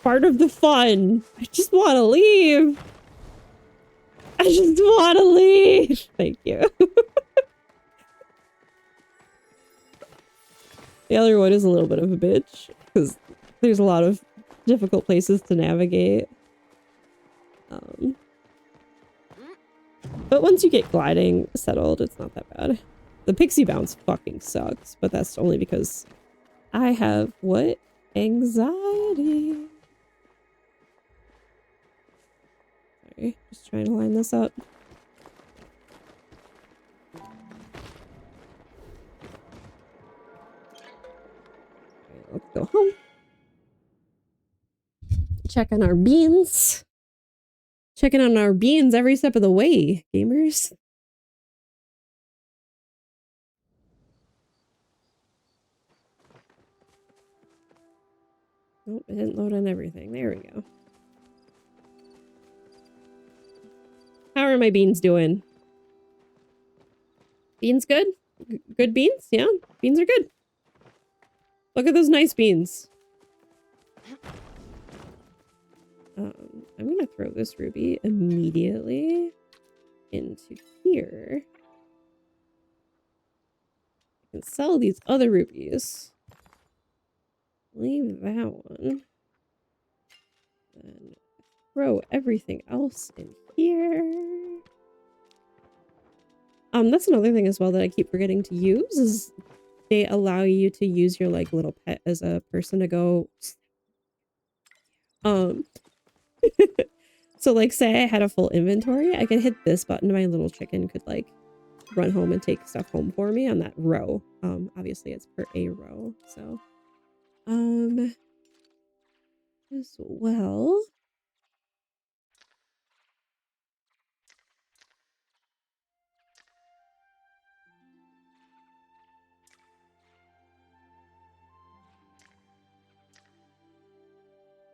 part of the fun. I just want to leave. I just want to leave. Thank you. The other one is a little bit of a bitch because there's a lot of difficult places to navigate. But once you get gliding settled, it's not that bad. The pixie bounce fucking sucks, but that's only because I have what? Anxiety. Sorry, just trying to line this up. Let's go home. Checking our beans. Checking on our beans every step of the way, gamers. Nope, it didn't load on everything. There we go. How are my beans doing? Beans good? Good beans? Yeah, beans are good. Look at those nice beans. I'm gonna throw this ruby immediately into here. I can sell these other rubies. Leave that one. Then throw everything else in here. That's another thing as well that I keep forgetting to use is they allow you to use your like little pet as a person to go. So like say I had a full inventory, I can hit this button and my little chicken could like run home and take stuff home for me on that row. Obviously it's per a row, so as well.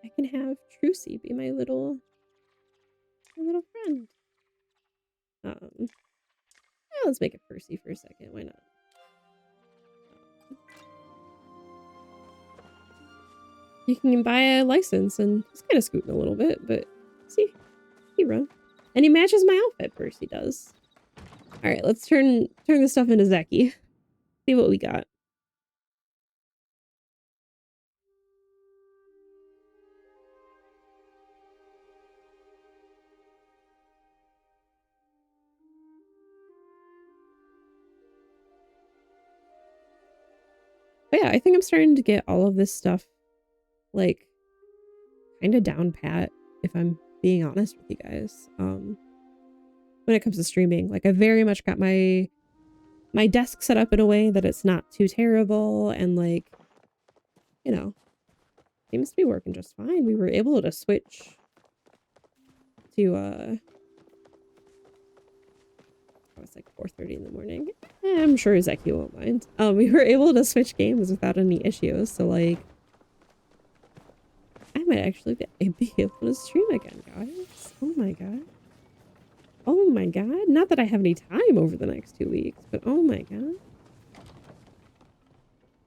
I can have Trucy be my little friend. Yeah, let's make it Percy for a second. Why not? You can buy a license and he's kind of scooting a little bit, but see, he run. And he matches my outfit, Percy does. All right, let's turn this stuff into Zeki. See what we got. But yeah, I think I'm starting to get all of this stuff like kind of down pat, if I'm being honest with you guys. When it comes to streaming, like I very much got my desk set up in a way that it's not too terrible and like, you know, seems to be working just fine. We were able to switch to it's like 4:30 in the morning. I'm sure Zeki won't mind. We were able to switch games without any issues, so like I might actually be able to stream again, guys. Oh my god. Oh my god. Not that I have any time over the next 2 weeks, but oh my god.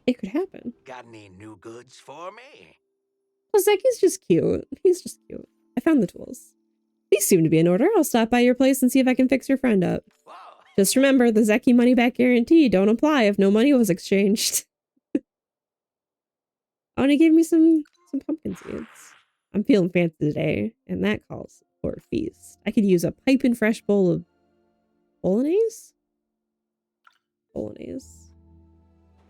It could happen. Got any new goods for me? Well, Zeki's just cute. He's just cute. I found the tools. These seem to be in order. I'll stop by your place and see if I can fix your friend up. Whoa. Just remember, the Zeki money back guarantee don't apply if no money was exchanged. Oh, and he gave me some pumpkin seeds. I'm feeling fancy today, and that calls for a feast. I could use a piping fresh bowl of bolognese? Bolognese.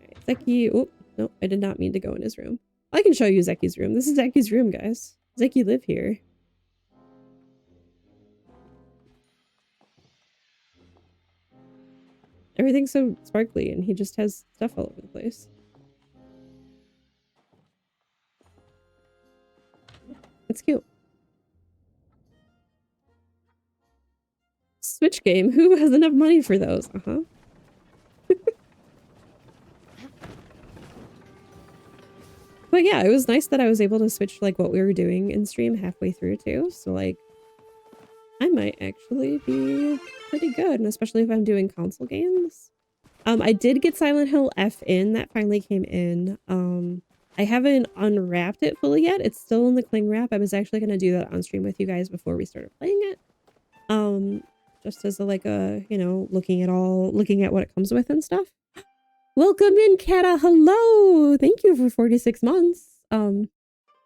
Alright, Zeki. Oh, no, I did not mean to go in his room. I can show you Zeki's room. This is Zeki's room, guys. Zeki live here. Everything's so sparkly, and he just has stuff all over the place. It's cute. Switch game. Who has enough money for those? Uh-huh. But yeah, it was nice that I was able to switch like what we were doing in stream halfway through too. So like, I might actually be pretty good, and especially if I'm doing console games. I did get Silent Hill F in. That finally came in. I haven't unwrapped it fully yet. It's still in the cling wrap. I was actually going to do that on stream with you guys before we started playing it. Just as a, like a, you know, looking at what it comes with and stuff. Welcome in, Kata. Hello. Thank you for 46 months. I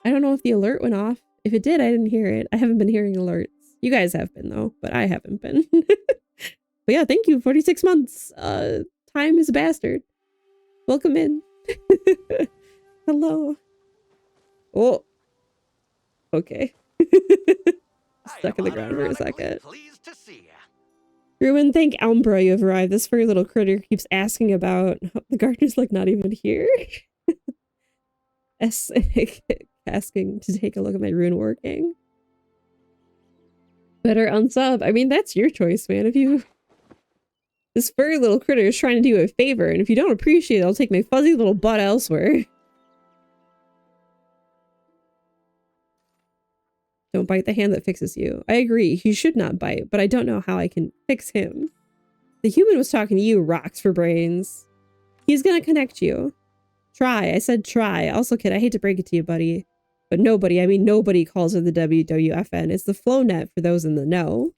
don't know if the alert went off. If it did, I didn't hear it. I haven't been hearing alerts. You guys have been though, but I haven't been. But yeah, thank you. 46 months. Time is a bastard. Welcome in. Hello. Oh. Okay. Stuck in the ground for a second. Pleased to see ya. Ruin, thank Umbra you have arrived. This furry little critter keeps asking about... Oh, the gardener's like not even here. Asking to take a look at my rune working. Better unsub. I mean, that's your choice, man. If you... This furry little critter is trying to do you a favor, and if you don't appreciate it, I'll take my fuzzy little butt elsewhere. Don't bite the hand that fixes you. I agree, he should not bite, but I don't know how I can fix him. The human was talking to you, rocks for brains. He's gonna connect you. Try, I said try. Also, kid, I hate to break it to you, buddy. But nobody, I mean nobody calls it the WWFN. It's the FlowNet for those in the know.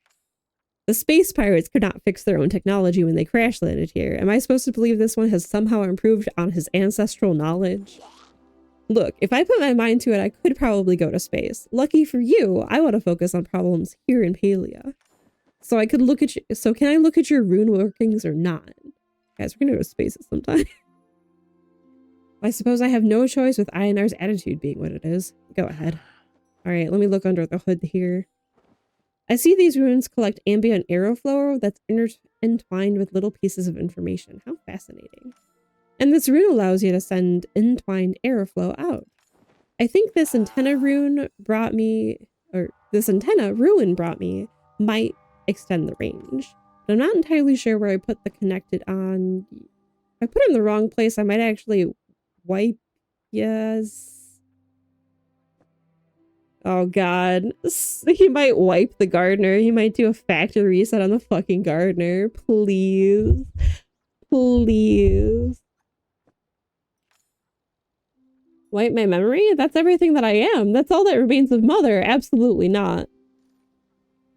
The space pirates could not fix their own technology when they crash landed here. Am I supposed to believe this one has somehow improved on his ancestral knowledge? Look, if I put my mind to it, I could probably go to space. Lucky for you, I want to focus on problems here in Palia. So I could look at you. So can I look at your rune workings or not? Guys, we're gonna go to space at some time. I suppose I have no choice with Einar's attitude being what it is. Go ahead. All right, let me look under the hood here. I see these runes collect ambient airflow that's entwined with little pieces of information. How fascinating. And this rune allows you to send entwined airflow out. I think this antenna ruin brought me might extend the range. But I'm not entirely sure where I put the connected on. If I put it in the wrong place, I might actually wipe. Yes. Oh god. He might wipe the gardener. He might do a factory reset on the fucking gardener. Please. Please. Wipe my memory? That's everything that I am. That's all that remains of Mother. Absolutely not.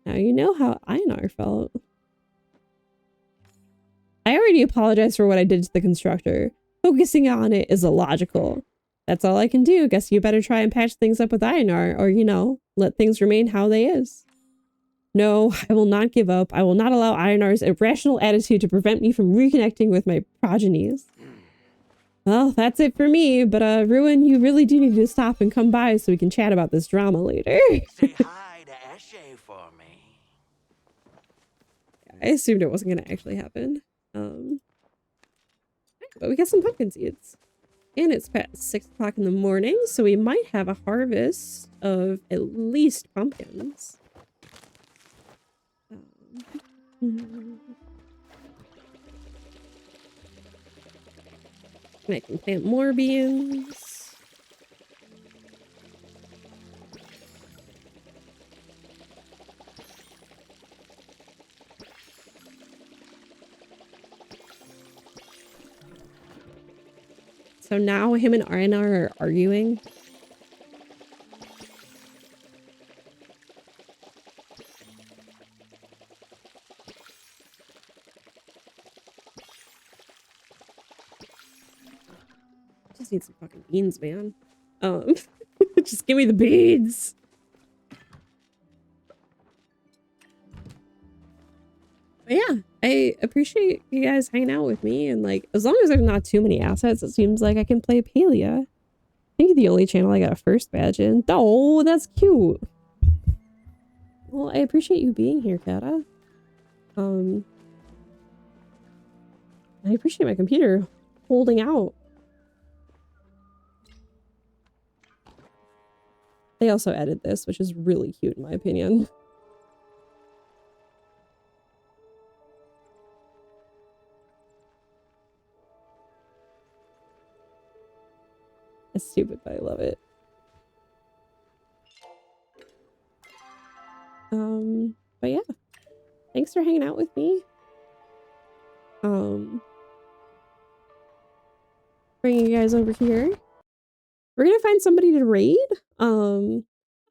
Now you know how Einar felt. I already apologized for what I did to the constructor. Focusing on it is illogical. That's all I can do. Guess you better try and patch things up with Einar, or, you know, let things remain how they is. No, I will not give up. I will not allow Einar's irrational attitude to prevent me from reconnecting with my progenies. Well, that's it for me, but Ruin, you really do need to stop and come by so we can chat about this drama later. Say hi to Eshe for me. I assumed it wasn't going to actually happen. But we got some pumpkin seeds. And it's past 6 o'clock in the morning, so we might have a harvest of at least pumpkins. I can plant more beans. So now him and Einar are arguing. Just need some fucking beans, man. Just give me the beans. But yeah, I appreciate you guys hanging out with me, and like, as long as there's not too many assets, it seems like I can play Palia. I think the only channel I got a first badge in. Oh, that's cute. Well, I appreciate you being here, Kata. I appreciate my computer holding out. They also added this, which is really cute in my opinion. It's stupid, but I love it. But yeah. Thanks for hanging out with me. Bringing you guys over here. We're gonna find somebody to raid. I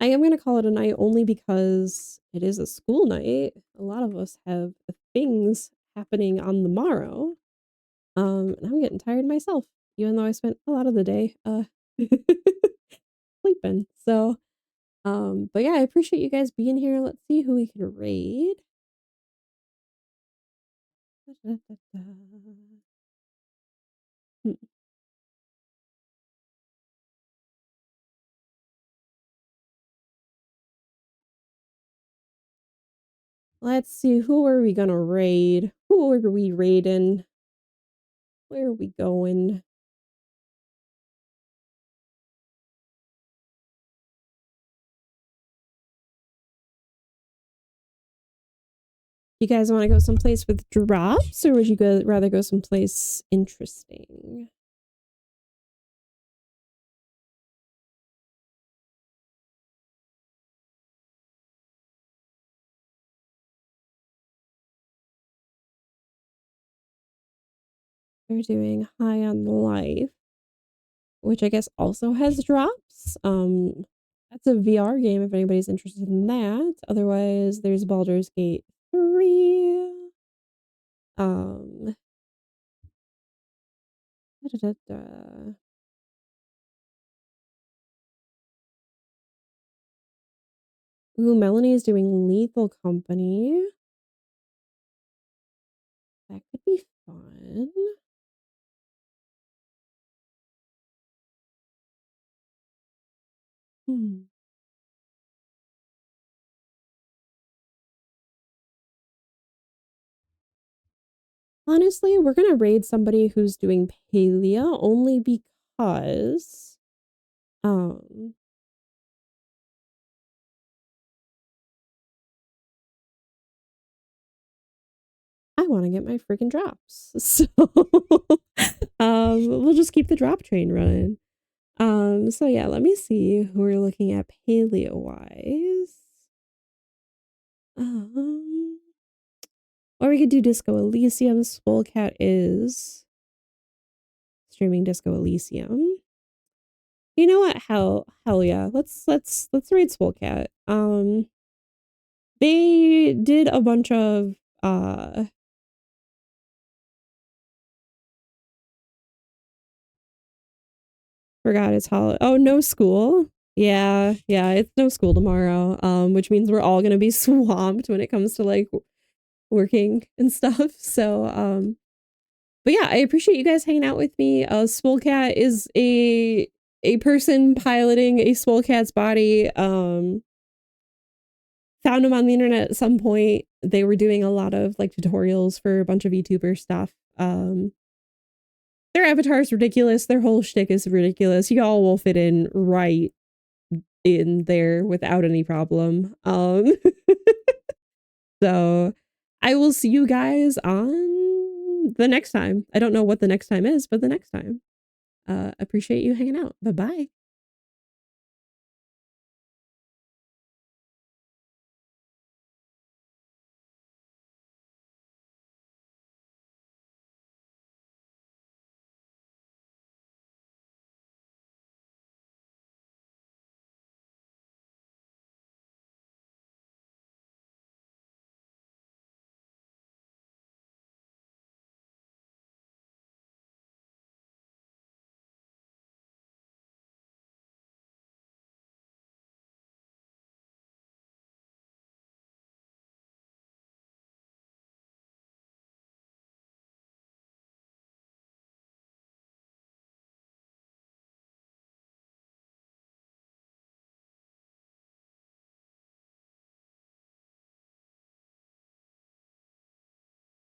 am gonna call it a night only because it is a school night. A lot of us have things happening on the morrow. And I'm getting tired myself, even though I spent a lot of the day sleeping. So, but yeah, I appreciate you guys being here. Let's see who we can raid. Let's see, who are we gonna raid? Who are we raiding? Where are we going? You guys want to go someplace with drops, or would you rather go someplace interesting? They're doing High on Life, which I guess also has drops. That's a VR game if anybody's interested in that. Otherwise, there's Baldur's Gate 3. Ooh, Melanie is doing Lethal Company. That could be fun. Honestly, we're gonna raid somebody who's doing Palea only because I want to get my freaking drops. So we'll just keep the drop train running. So yeah, let me see who we're looking at Palea wise. Or we could do Disco Elysium. Cat is streaming Disco Elysium. You know what? Hell yeah. Let's raid Cat. They did a bunch of forgot it's holiday. Oh, no school. Yeah, it's no school tomorrow. Which means we're all gonna be swamped when it comes to like working and stuff. So but yeah, I appreciate you guys hanging out with me. Cat is a person piloting a Cat's body. Found them on the internet at some point. They were doing a lot of like tutorials for a bunch of VTuber stuff. Their avatar is ridiculous. Their whole shtick is ridiculous. Y'all will fit in right in there without any problem. So I will see you guys on the next time. I don't know what the next time is, but the next time. Appreciate you hanging out. Bye-bye.